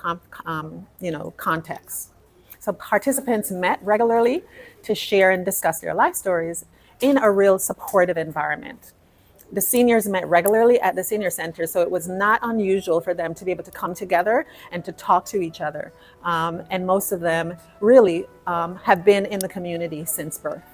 context. So participants met regularly to share and discuss their life stories in a real supportive environment. The seniors met regularly at the senior center, so it was not unusual for them to be able to come together and to talk to each other. And most of them really have been in the community since birth.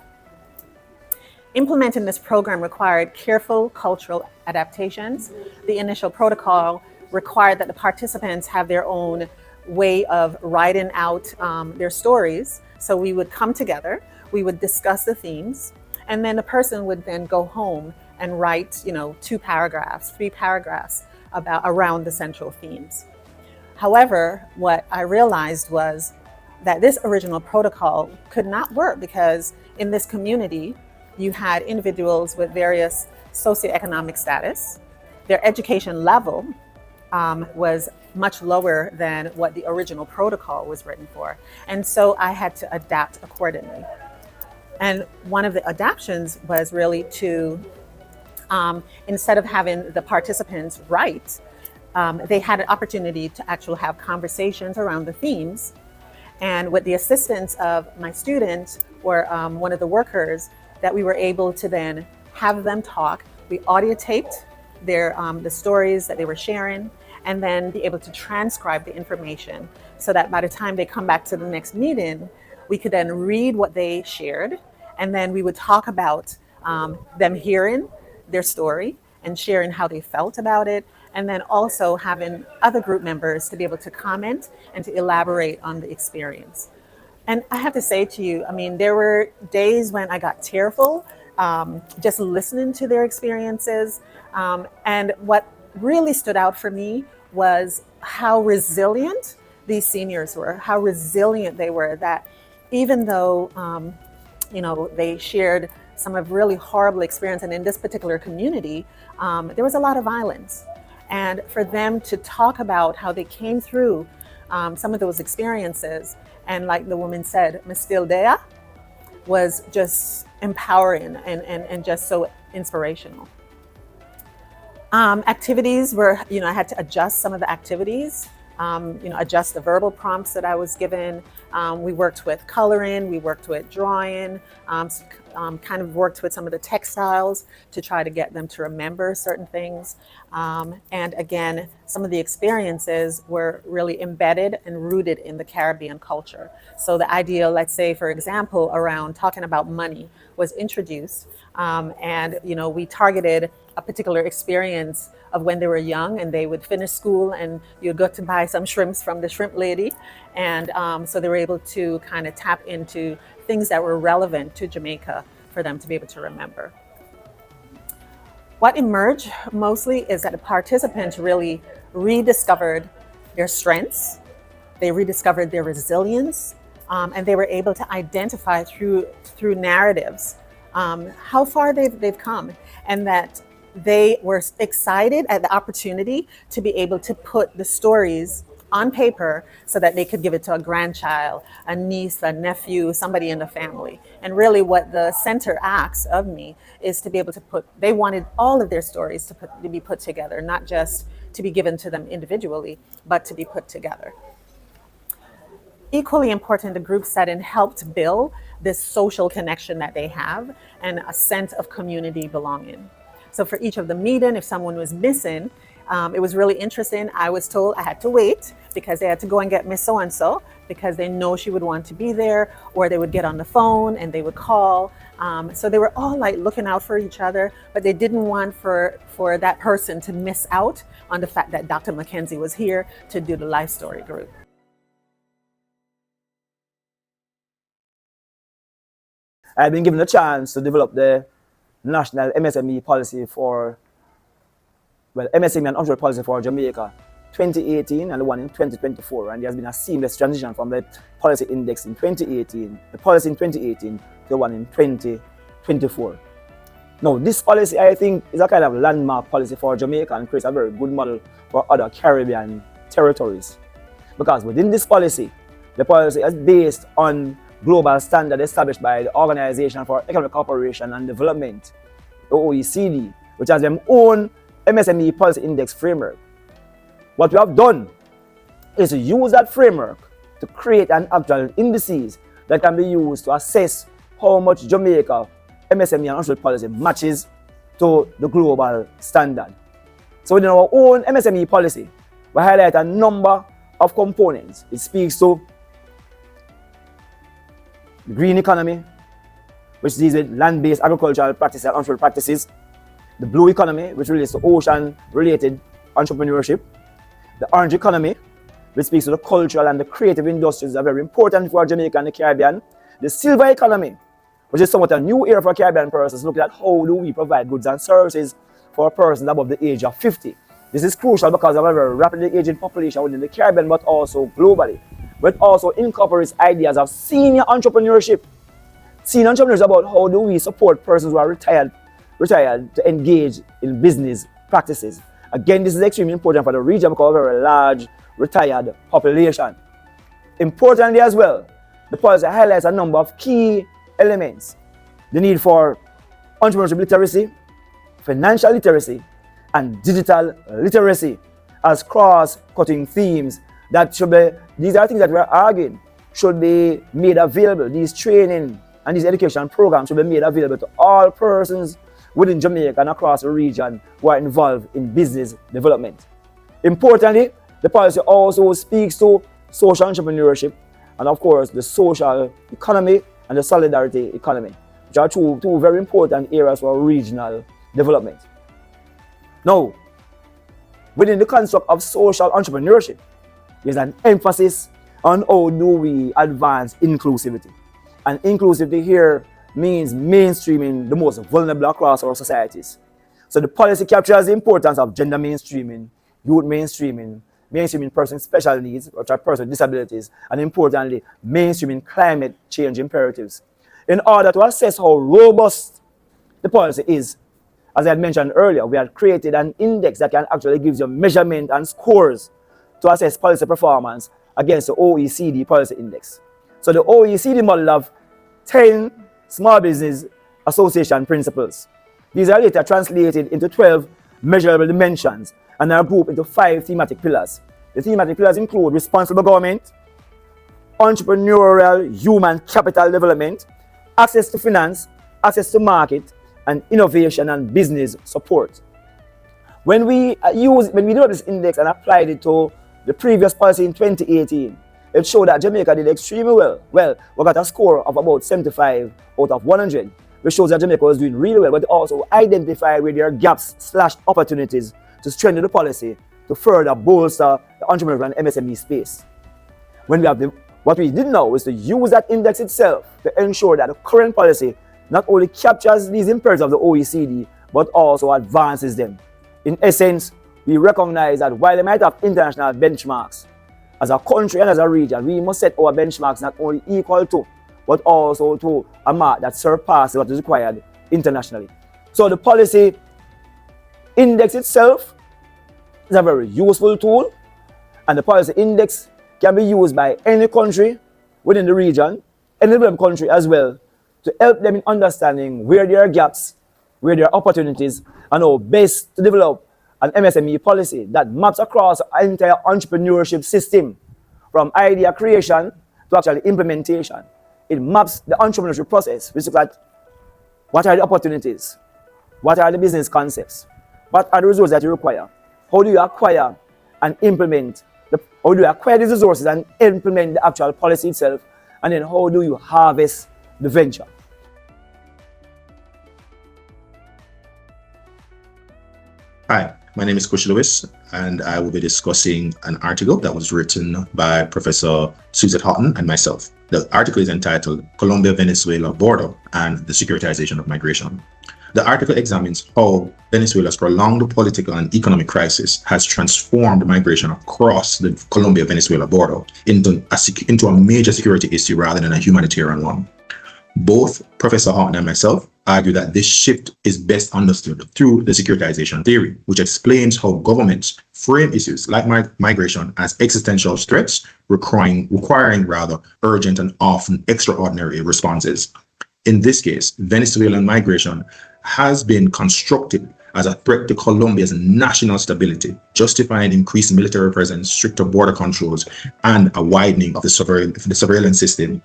Implementing this program required careful cultural adaptations. The initial protocol required that the participants have their own way of writing out their stories. So we would come together, we would discuss the themes, and then the person would then go home and write, 2 paragraphs, 3 paragraphs around the central themes. However, what I realized was that this original protocol could not work because in this community, you had individuals with various socioeconomic status. Their education level was much lower than what the original protocol was written for. And so I had to adapt accordingly. And one of the adaptations was really to, instead of having the participants write, they had an opportunity to actually have conversations around the themes. And with the assistance of my student or one of the workers, that we were able to then have them talk. We audio taped their the stories that they were sharing, and then be able to transcribe the information so that by the time they come back to the next meeting, we could then read what they shared, and then we would talk about them hearing their story and sharing how they felt about it, and then also having other group members to be able to comment and to elaborate on the experience. And I have to say to you, I mean, there were days when I got tearful just listening to their experiences. And what really stood out for me was how resilient these seniors were, how resilient they were, that even though, they shared some of really horrible experience, and in this particular community, there was a lot of violence. And for them to talk about how they came through some of those experiences, and like the woman said, "I'm still there," was just empowering and just so inspirational. Activities were, I had to adjust some of the activities, adjust the verbal prompts that I was given. We worked with coloring, we worked with drawing, kind of worked with some of the textiles to try to get them to remember certain things. And again, some of the experiences were really embedded and rooted in the Caribbean culture. So the idea, let's say, for example, around talking about money was introduced. And we targeted a particular experience of when they were young and they would finish school and you'd go to buy some shrimps from the shrimp lady. And so they were able to kind of tap into things that were relevant to Jamaica for them to be able to remember. What emerged mostly is that the participants really rediscovered their strengths, they rediscovered their resilience, and they were able to identify through narratives how far they've come, and that they were excited at the opportunity to be able to put the stories on paper so that they could give it to a grandchild, a niece, a nephew, somebody in the family. And really what the center asks of me is to be able to they wanted all of their stories to be put together, not just to be given to them individually, but to be put together. Equally important, the group setting helped build this social connection that they have and a sense of community belonging. So for each of the meeting, if someone was missing, it was really interesting. I was told I had to wait because they had to go and get Miss So-and-so because they know she would want to be there, or they would get on the phone and they would call. So they were all like looking out for each other, but they didn't want for that person to miss out on the fact that Dr. McKenzie was here to do the life story group. I've been given a chance to develop the national MSME policy MSME and entrepreneurship policy for Jamaica 2018 and the one in 2024. And there has been a seamless transition from the policy index in 2018, the policy in 2018 to the one in 2024. Now, this policy, I think, is a kind of landmark policy for Jamaica and creates a very good model for other Caribbean territories. Because within this policy, the policy is based on global standard established by the Organization for Economic Cooperation and Development, the OECD, which has their own MSME policy index framework. What we have done is to use that framework to create an actual indices that can be used to assess how much Jamaica MSME and entrepreneurship policy matches to the global standard. So within our own MSME policy, we highlight a number of components. It speaks to the green economy, which deals with land-based agricultural practices and entrepreneurial practices. The blue economy, which relates to ocean-related entrepreneurship. The orange economy, which speaks to the cultural and the creative industries that are very important for Jamaica and the Caribbean. The silver economy, which is somewhat a new era for Caribbean persons, looking at how do we provide goods and services for persons above the age of 50. This is crucial because of a very rapidly aging population within the Caribbean, but also globally. But also incorporates ideas of senior entrepreneurship. Senior entrepreneurship is about how do we support persons who are retired to engage in business practices. Again, this is extremely important for the region because of a very large retired population. Importantly as well, the policy highlights a number of key elements. The need for entrepreneurship literacy, financial literacy, and digital literacy as cross-cutting themes that should be, these are things that we're arguing, should be made available. These training and these education programs should be made available to all persons within Jamaica and across the region who are involved in business development. Importantly, the policy also speaks to social entrepreneurship and of course the social economy and the solidarity economy, which are two very important areas for regional development. Now, within the construct of social entrepreneurship, there's an emphasis on how do we advance inclusivity. And inclusivity here means mainstreaming the most vulnerable across our societies. So the policy captures the importance of gender mainstreaming, youth mainstreaming persons with special needs, which are persons with disabilities, and importantly, mainstreaming climate change imperatives. In order to assess how robust the policy is, as I had mentioned earlier, we had created an index that can actually give you measurement and scores to assess policy performance against the OECD policy index. So the OECD model of 10 small business association principles. These are later translated into 12 measurable dimensions and are grouped into 5 thematic pillars. The thematic pillars include responsible government, entrepreneurial human capital development, access to finance, access to market, and innovation and business support. When we developed this index and applied it to the previous policy in 2018, it showed that Jamaica did extremely well. Well, we got a score of about 75 out of 100, which shows that Jamaica was doing really well, but also identified where there are gaps/opportunities to strengthen the policy to further bolster the entrepreneurial and MSME space. What we did now is to use that index itself to ensure that the current policy not only captures these imperatives of the OECD, but also advances them. In essence, we recognize that while they might have international benchmarks, as a country and as a region, we must set our benchmarks not only equal to, but also to a mark that surpasses what is required internationally. So the policy index itself is a very useful tool, and the policy index can be used by any country within the region, any developed country as well, to help them in understanding where there are gaps, where there are opportunities, and how best to develop an MSME policy that maps across an entire entrepreneurship system, from idea creation to actually implementation. It maps the entrepreneurship process, which looks at what are the opportunities, what are the business concepts, what are the resources that you require, how do you acquire and implement, how do you acquire these resources and implement the actual policy itself, and then how do you harvest the venture. Hi, my name is Coach Lewis, and I will be discussing an article that was written by Professor Suzette Houghton and myself. The article is entitled Colombia-Venezuela Border and the Securitization of Migration. The article examines how Venezuela's prolonged political and economic crisis has transformed migration across the Colombia-Venezuela border into a major security issue rather than a humanitarian one. Both Professor Houghton and myself argue that this shift is best understood through the securitization theory, which explains how governments frame issues like migration as existential threats, requiring urgent and often extraordinary responses. In this case, Venezuelan migration has been constructed as a threat to Colombia's national stability, justifying increased military presence, stricter border controls, and a widening of the surveillance system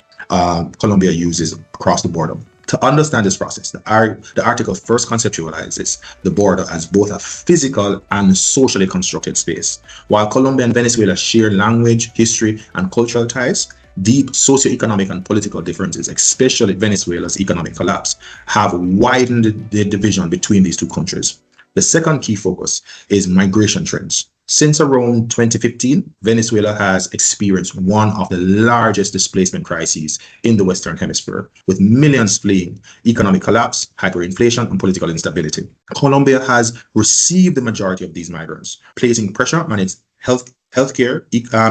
Colombia uses across the border. To understand this process, the article first conceptualizes the border as both a physical and socially constructed space. While Colombia and Venezuela share language, history, and cultural ties, deep socioeconomic and political differences, especially Venezuela's economic collapse, have widened the division between these two countries. The second key focus is migration trends. Since around 2015, Venezuela has experienced one of the largest displacement crises in the Western Hemisphere, with millions fleeing economic collapse, hyperinflation, and political instability. Colombia has received the majority of these migrants, placing pressure on its healthcare,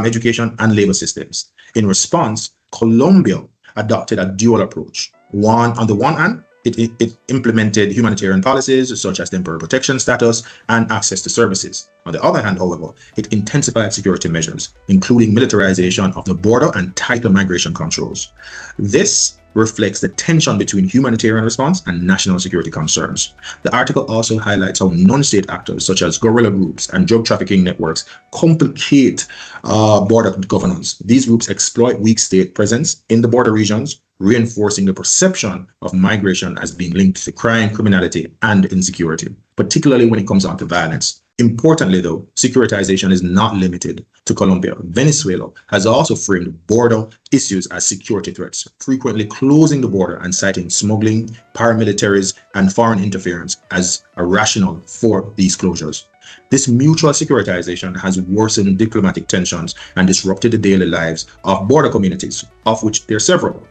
education, and labor systems. In response, Colombia adopted a dual approach. On the one hand, it implemented humanitarian policies such as temporary protection status and access to services. On the other hand, however, it intensified security measures, including militarization of the border and tighter migration controls. This reflects the tension between humanitarian response and national security concerns. The article also highlights how non-state actors such as guerrilla groups and drug trafficking networks complicate border governance. These groups exploit weak state presence in the border regions, reinforcing the perception of migration as being linked to crime, criminality, and insecurity, particularly when it comes down to violence. Importantly, though, securitization is not limited to Colombia. Venezuela has also framed border issues as security threats, frequently closing the border and citing smuggling, paramilitaries, and foreign interference as a rationale for these closures. This mutual securitization has worsened diplomatic tensions and disrupted the daily lives of border communities, of which there are several.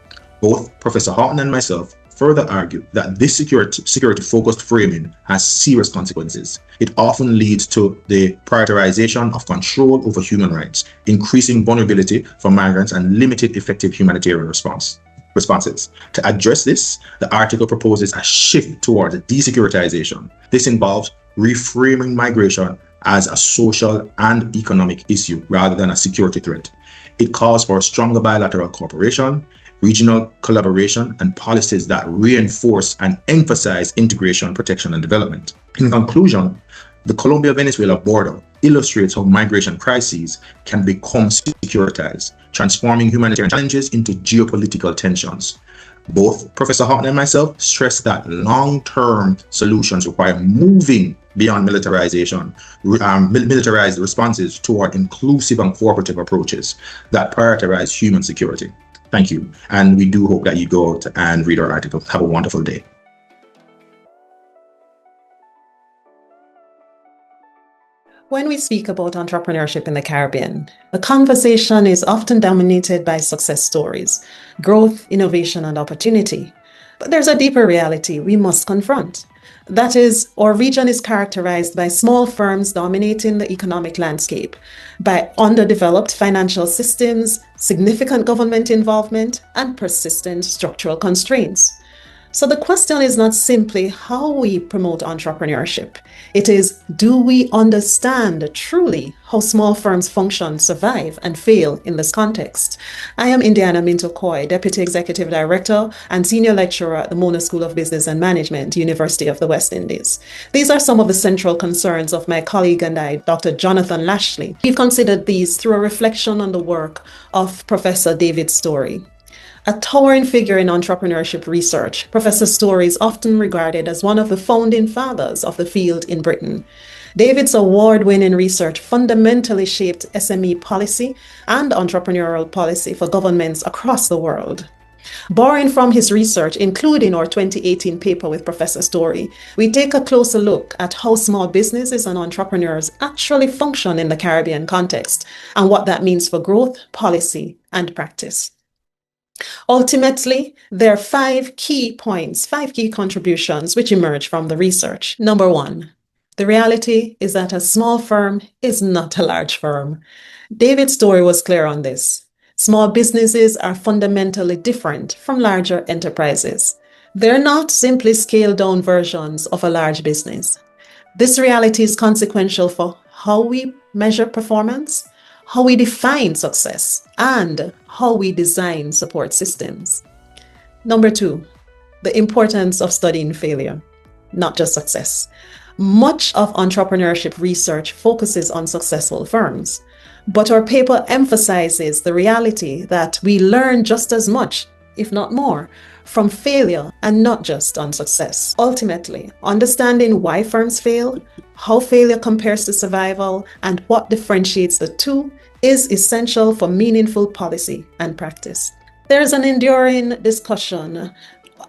Both Professor Houghton and myself further argue that this security-focused framing has serious consequences. It often leads to the prioritization of control over human rights, increasing vulnerability for migrants and limited effective humanitarian responses. To address this, the article proposes a shift towards desecuritization. This involves reframing migration as a social and economic issue rather than a security threat. It calls for stronger bilateral cooperation, regional collaboration, and policies that reinforce and emphasize integration, protection, and development. In conclusion, the Colombia-Venezuela border illustrates how migration crises can become securitized, transforming humanitarian challenges into geopolitical tensions. Both Professor Houghton and myself stress that long-term solutions require moving beyond militarized responses toward inclusive and cooperative approaches that prioritize human security. Thank you. And we do hope that you go out and read our article. Have a wonderful day. When we speak about entrepreneurship in the Caribbean, the conversation is often dominated by success stories, growth, innovation, and opportunity. But there's a deeper reality we must confront. That is, our region is characterized by small firms dominating the economic landscape, by underdeveloped financial systems, significant government involvement, and persistent structural constraints. So the question is not simply how we promote entrepreneurship. It is, do we understand truly how small firms function, survive, and fail in this context? I am Indiana Minto-Coy, Deputy Executive Director and Senior Lecturer at the Mona School of Business and Management, University of the West Indies. These are some of the central concerns of my colleague and I, Dr. Jonathan Lashley. We've considered these through a reflection on the work of Professor David Story. A towering figure in entrepreneurship research, Professor Story is often regarded as one of the founding fathers of the field in Britain. David's award-winning research fundamentally shaped SME policy and entrepreneurial policy for governments across the world. Borrowing from his research, including our 2018 paper with Professor Story, we take a closer look at how small businesses and entrepreneurs actually function in the Caribbean context and what that means for growth, policy, and practice. Ultimately, there are 5 key points, 5 key contributions which emerge from the research. Number 1, the reality is that a small firm is not a large firm. David's Story was clear on this. Small businesses are fundamentally different from larger enterprises. They're not simply scaled-down versions of a large business. This reality is consequential for how we measure performance, how we define success, and how we design support systems. Number 2, the importance of studying failure, not just success. Much of entrepreneurship research focuses on successful firms, but our paper emphasizes the reality that we learn just as much, if not more, from failure and not just on success. Ultimately, understanding why firms fail, how failure compares to survival, and what differentiates the two is essential for meaningful policy and practice. There's an enduring discussion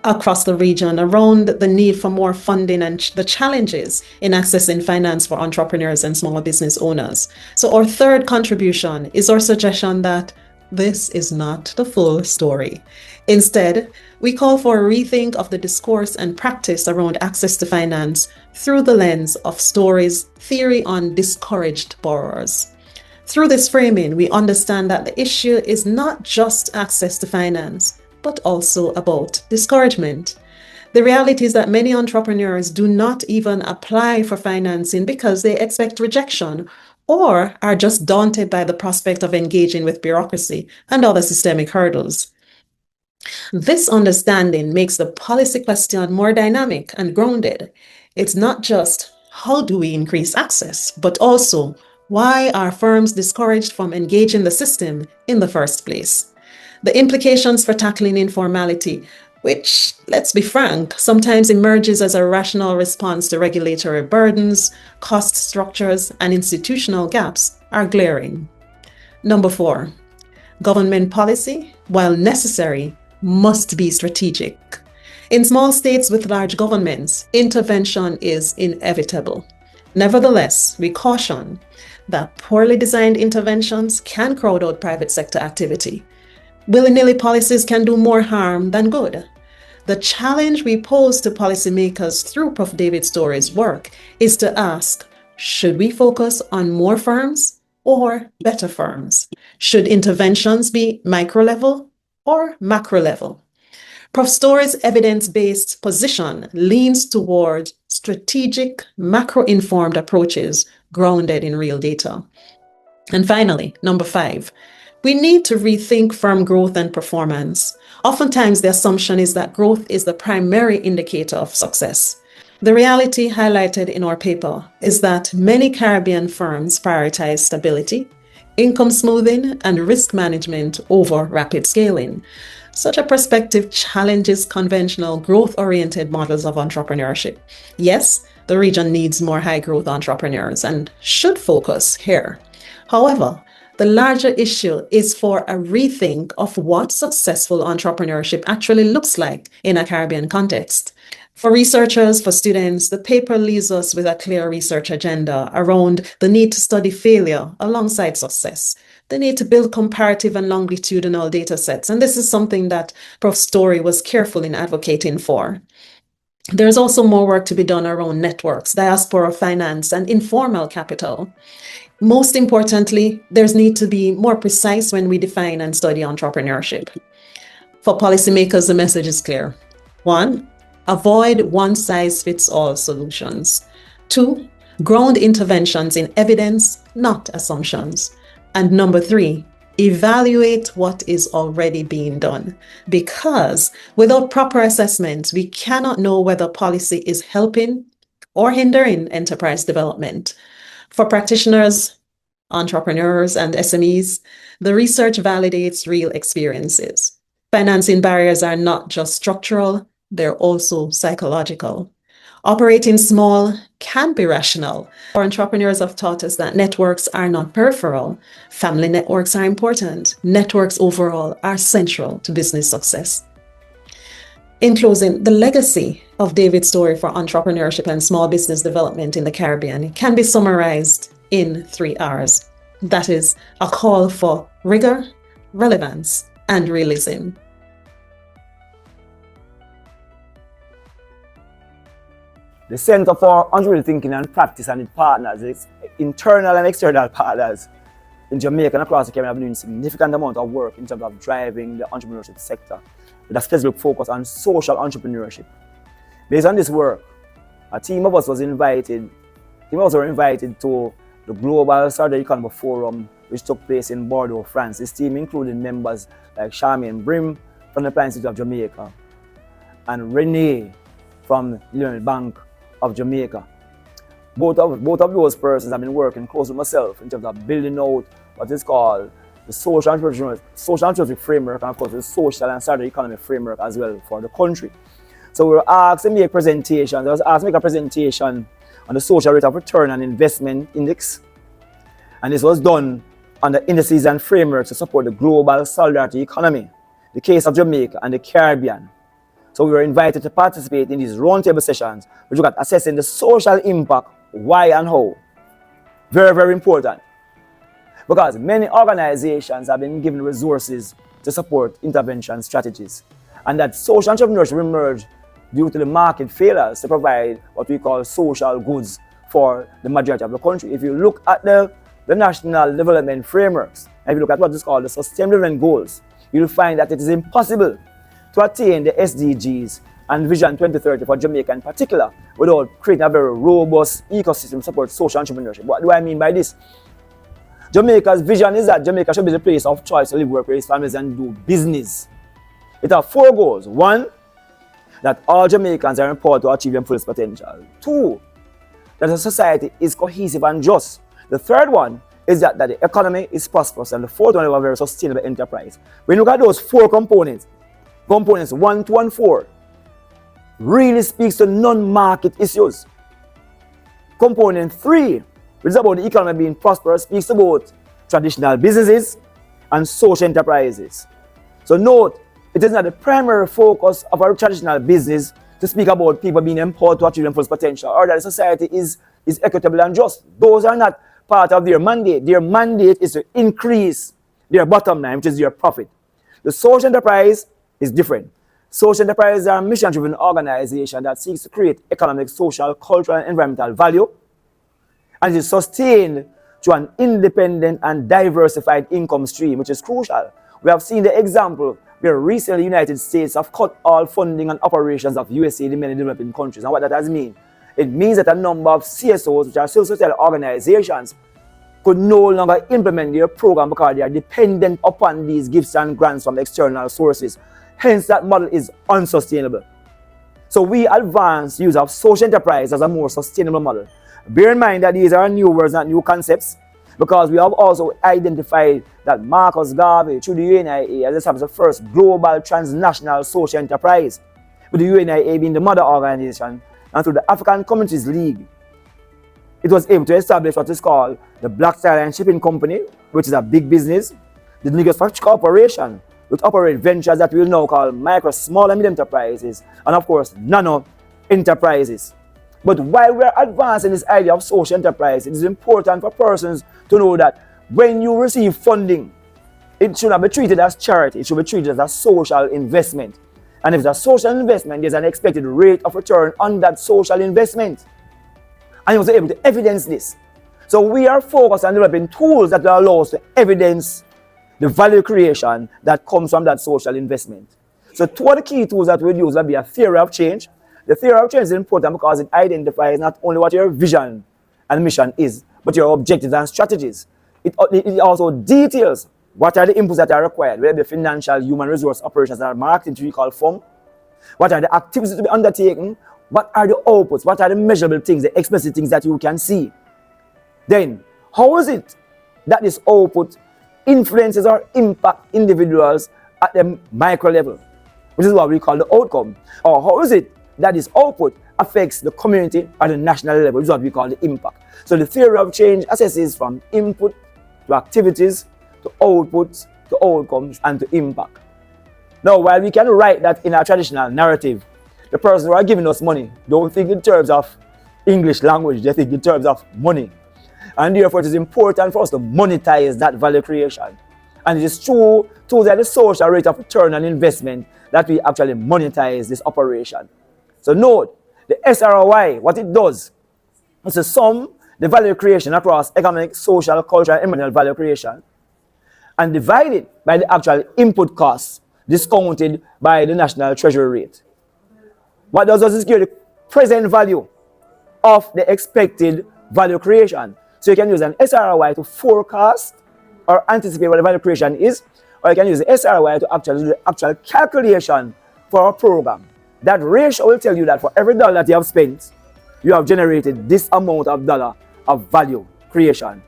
across the region around the need for more funding and the challenges in accessing finance for entrepreneurs and small business owners. So our third contribution is our suggestion that this is not the full story. Instead, we call for a rethink of the discourse and practice around access to finance through the lens of Story's theory on discouraged borrowers. Through this framing, we understand that the issue is not just access to finance, but also about discouragement. The reality is that many entrepreneurs do not even apply for financing because they expect rejection or are just daunted by the prospect of engaging with bureaucracy and other systemic hurdles. This understanding makes the policy question more dynamic and grounded. It's not just how do we increase access, but also why are firms discouraged from engaging the system in the first place? The implications for tackling informality, which, let's be frank, sometimes emerges as a rational response to regulatory burdens, cost structures, and institutional gaps, are glaring. Number 4, government policy, while necessary, must be strategic. In small states with large governments, intervention is inevitable. Nevertheless, we caution that poorly designed interventions can crowd out private sector activity. Willy-nilly policies can do more harm than good. The challenge we pose to policymakers through Prof. David Story's work is to ask, should we focus on more firms or better firms? Should interventions be micro-level or macro-level? Prof. Story's evidence-based position leans toward strategic, macro-informed approaches grounded in real data. And finally, number 5, we need to rethink firm growth and performance. Oftentimes, the assumption is that growth is the primary indicator of success. The reality highlighted in our paper is that many Caribbean firms prioritize stability, income smoothing, and risk management over rapid scaling. Such a perspective challenges conventional growth-oriented models of entrepreneurship. Yes, the region needs more high-growth entrepreneurs and should focus here. However, the larger issue is for a rethink of what successful entrepreneurship actually looks like in a Caribbean context. For researchers, for students, the paper leaves us with a clear research agenda around the need to study failure alongside success, the need to build comparative and longitudinal data sets, and this is something that Prof. Story was careful in advocating for. There's also more work to be done around networks, diaspora finance, and informal capital. Most importantly, there's need to be more precise when we define and study entrepreneurship. For policymakers, the message is clear. 1, avoid one-size-fits-all solutions. 2, ground interventions in evidence, not assumptions. And number 3, evaluate what is already being done. Because without proper assessment, we cannot know whether policy is helping or hindering enterprise development. For practitioners, entrepreneurs, and SMEs, the research validates real experiences. Financing barriers are not just structural, they're also psychological. Operating small can be rational. Our entrepreneurs have taught us that networks are not peripheral. Family networks are important. Networks overall are central to business success. In closing, the legacy of David's story for entrepreneurship and small business development in the Caribbean can be summarized in 3 R's. That is a call for rigor, relevance, and realism. The Center for Entrepreneurial Thinking and Practice and its partners, its internal and external partners in Jamaica and across the Caribbean have been doing a significant amount of work in terms of driving the entrepreneurship sector with a specific focus on social entrepreneurship. Based on this work, a team of us were invited to the Global Circular Economy Forum, which took place in Bordeaux, France. This team included members like Charmaine Brim from the Prime City of Jamaica and Renee from the Learning Bank of Jamaica. Both of those persons have been working close with myself in terms of building out what is called the social entrepreneurship framework, and of course the social and circular economy framework as well for the country. So we were asked to make a presentation. I was asked to make a presentation on the social rate of return and investment index, and this was done under indices and frameworks to support the global solidarity economy, the case of Jamaica and the Caribbean. So we were invited to participate in these roundtable sessions, which look at assessing the social impact, why and how. Very, very important. Because many organizations have been given resources to support intervention strategies. And that social entrepreneurship emerged due to the market failures to provide what we call social goods for the majority of the country. If you look at the national development frameworks, and if you look at what is called the Sustainable Development Goals, you'll find that it is impossible to attain the SDGs and Vision 2030 for Jamaica in particular without creating a very robust ecosystem to support social entrepreneurship. What do I mean by this? Jamaica's vision is that Jamaica should be the place of choice to live, work, raise families, and do business. It has 4 goals. 1, that all Jamaicans are empowered to achieve their fullest potential. 2, that the society is cohesive and just. The 3rd one is that the economy is prosperous. And the 4th one is a very sustainable enterprise. When you look at those 4 components 1, 2, and 4, really speaks to non-market issues. Component 3, which is about the economy being prosperous, speaks about traditional businesses and social enterprises. So note, it is not the primary focus of our traditional business to speak about people being empowered to achieve their full potential, or that society is equitable and just. Those are not part of their mandate. Their mandate is to increase their bottom line, which is their profit. The social enterprise is different. Social enterprises are a mission-driven organization that seeks to create economic, social, cultural, and environmental value, and it is sustained through an independent and diversified income stream, which is crucial. We have seen the example where recently the United States have cut all funding and operations of USAID in many developing countries. And what that does mean? It means that a number of CSOs, which are civil society organizations, could no longer implement their program because they are dependent upon these gifts and grants from external sources. Hence, that model is unsustainable. So we advance use of social enterprise as a more sustainable model. Bear in mind that these are new words, not new concepts, because we have also identified that Marcus Garvey, through the UNIA, has established the first global transnational social enterprise, with the UNIA being the mother organization, and through the African Communities League, it was able to establish what is called the Black Stallion Shipping Company, which is a big business, the Lagos Factory Corporation, which operate ventures that we will now call micro, small, and medium enterprises, and of course, nano enterprises. But while we are advancing this idea of social enterprise, it is important for persons to know that when you receive funding, it should not be treated as charity, it should be treated as a social investment. And if it's a social investment, there's an expected rate of return on that social investment. And you must be able to evidence this. So we are focused on developing tools that will allow us to evidence the value creation that comes from that social investment. So 2 of the key tools that we'll use will be a theory of change. The theory of change is important because it identifies not only what your vision and mission is, but your objectives and strategies. It also details what are the inputs that are required, whether the financial, human resource operations and marketing, which we call FUM. What are the activities to be undertaken? What are the outputs? What are the measurable things, the explicit things that you can see? Then, how is it that this output influences or impacts individuals at the micro level, which is what we call the outcome? Or how is it that this output affects the community at the national level, which is what we call the impact? So the theory of change assesses from input to activities, to outputs, to outcomes, and to impact. Now, while we can write that in our traditional narrative, the person who are giving us money don't think in terms of English language, they think in terms of money. And therefore, it is important for us to monetize that value creation. And it is true to the social rate of return on investment that we actually monetize this operation. So note, the SROI, what it does is to sum the value creation across economic, social, cultural, and environmental value creation and divide it by the actual input costs discounted by the national treasury rate. What does this give? The present value of the expected value creation. So you can use an SROI to forecast or anticipate what the value creation is, or you can use the SROI to actually do the actual calculation for a program. That ratio will tell you that for every dollar that you have spent, you have generated this amount of dollar of value creation.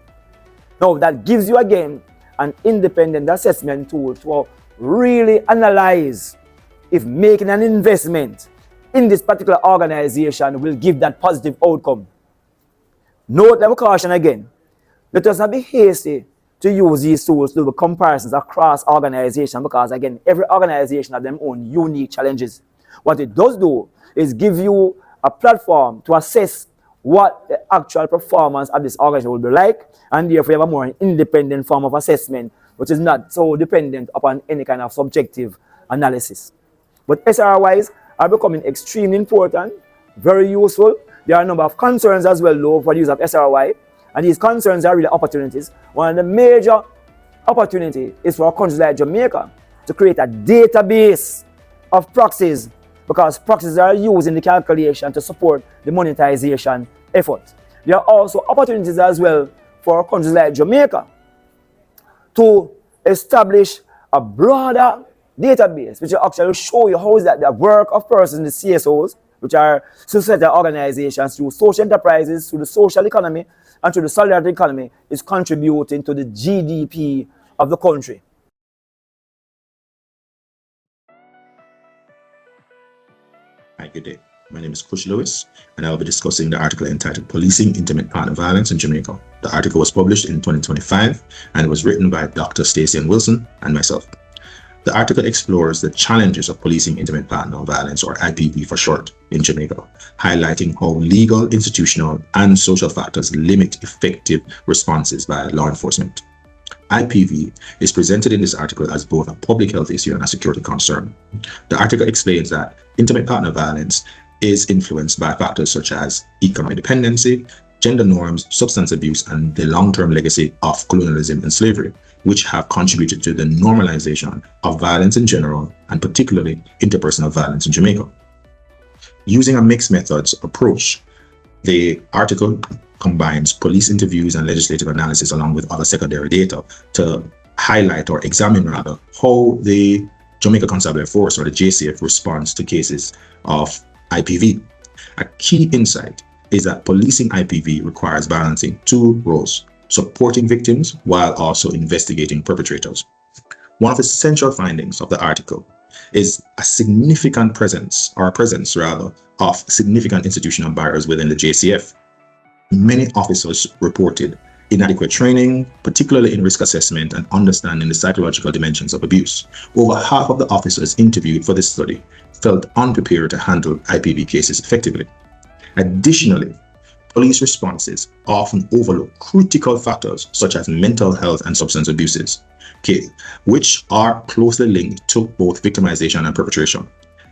Now, that gives you again an independent assessment tool to really analyze if making an investment in this particular organization will give that positive outcome. Note that caution again. Let us not be hasty to use these tools to do comparisons across organizations, because again, every organization has their own unique challenges. What it does do is give you a platform to assess what the actual performance of this organization will be like, and therefore you have a more independent form of assessment, which is not so dependent upon any kind of subjective analysis. But SRYs are becoming extremely important, very useful. There are a number of concerns as well, though, for the use of SRY, and these concerns are really opportunities. One of the major opportunities is for countries like Jamaica to create a database of proxies, because proxies are used in the calculation to support the monetization effort. There are also opportunities as well for countries like Jamaica to establish a broader database, which will actually show you how is that the work of persons, the CSOs, which are societal organizations, through social enterprises, through the social economy, and through the solidarity economy, is contributing to the GDP of the country. Hi, good day. My name is Kush Lewis, and I will be discussing the article entitled Policing Intimate Partner Violence in Jamaica. The article was published in 2025, and it was written by Dr. Stacey-ann Wilson and myself. The article explores the challenges of policing intimate partner violence, or IPV for short, in Jamaica, highlighting how legal, institutional, and social factors limit effective responses by law enforcement. IPV is presented in this article as both a public health issue and a security concern. The article explains that intimate partner violence is influenced by factors such as economic dependency, gender norms, substance abuse, and the long-term legacy of colonialism and slavery, which have contributed to the normalization of violence in general, and particularly interpersonal violence in Jamaica. Using a mixed methods approach, the article combines police interviews and legislative analysis along with other secondary data to highlight, or examine rather, how the Jamaica Constabulary Force, or the JCF, responds to cases of IPV. A key insight is that policing IPV requires balancing two roles: supporting victims while also investigating perpetrators. One of the central findings of the article is a significant presence of significant institutional barriers within the JCF. Many officers reported inadequate training, particularly in risk assessment and understanding the psychological dimensions of abuse. Over half of the officers interviewed for this study felt unprepared to handle IPV cases effectively. Additionally, police responses often overlook critical factors such as mental health and substance abuses, which are closely linked to both victimization and perpetration.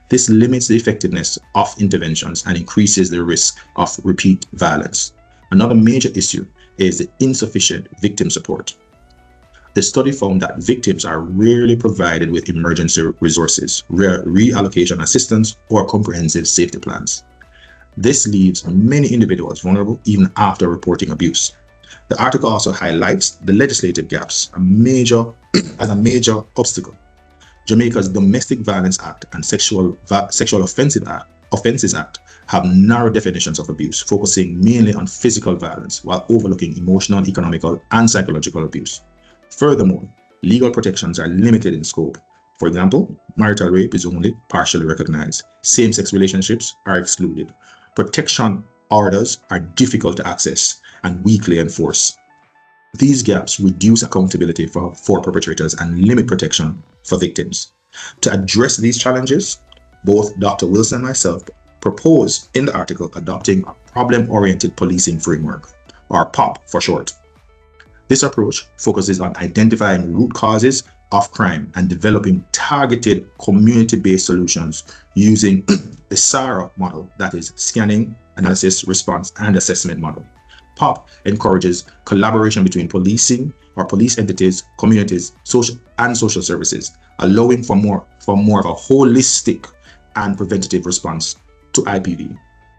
This limits the effectiveness of interventions and increases the risk of repeat violence. Another major issue is the insufficient victim support. The study found that victims are rarely provided with emergency resources, reallocation assistance, or comprehensive safety plans. This leaves many individuals vulnerable even after reporting abuse. The article also highlights the legislative gaps as a major obstacle. Jamaica's Domestic Violence Act and Sexual Offences Act have narrow definitions of abuse, focusing mainly on physical violence while overlooking emotional, economical, and psychological abuse. Furthermore, legal protections are limited in scope. For example, marital rape is only partially recognized. Same-sex relationships are excluded. Protection orders are difficult to access and weakly enforced. These gaps reduce accountability for perpetrators and limit protection for victims. To address these challenges, both Dr. Wilson and myself propose in the article adopting a problem-oriented policing framework, or POP for short. This approach focuses on identifying root causes of crime and developing targeted community-based solutions using the SARA model, that is Scanning, Analysis, Response, and Assessment model. POP encourages collaboration between policing or police entities, communities, social services, allowing for more of a holistic and preventative response to IPV.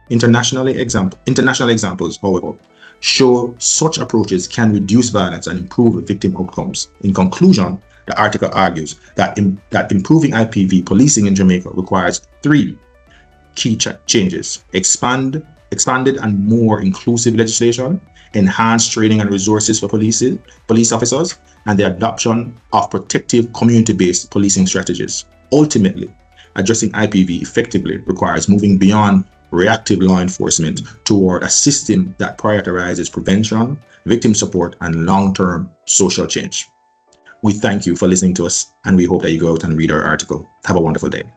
International examples, however, show such approaches can reduce violence and improve victim outcomes. In conclusion, the article argues that improving IPV policing in Jamaica requires three key changes: expanded and more inclusive legislation, enhanced training and resources for police officers, and the adoption of protective community-based policing strategies. Ultimately, addressing IPV effectively requires moving beyond reactive law enforcement toward a system that prioritizes prevention, victim support, and long-term social change. We thank you for listening to us, and we hope that you go out and read our article. Have a wonderful day.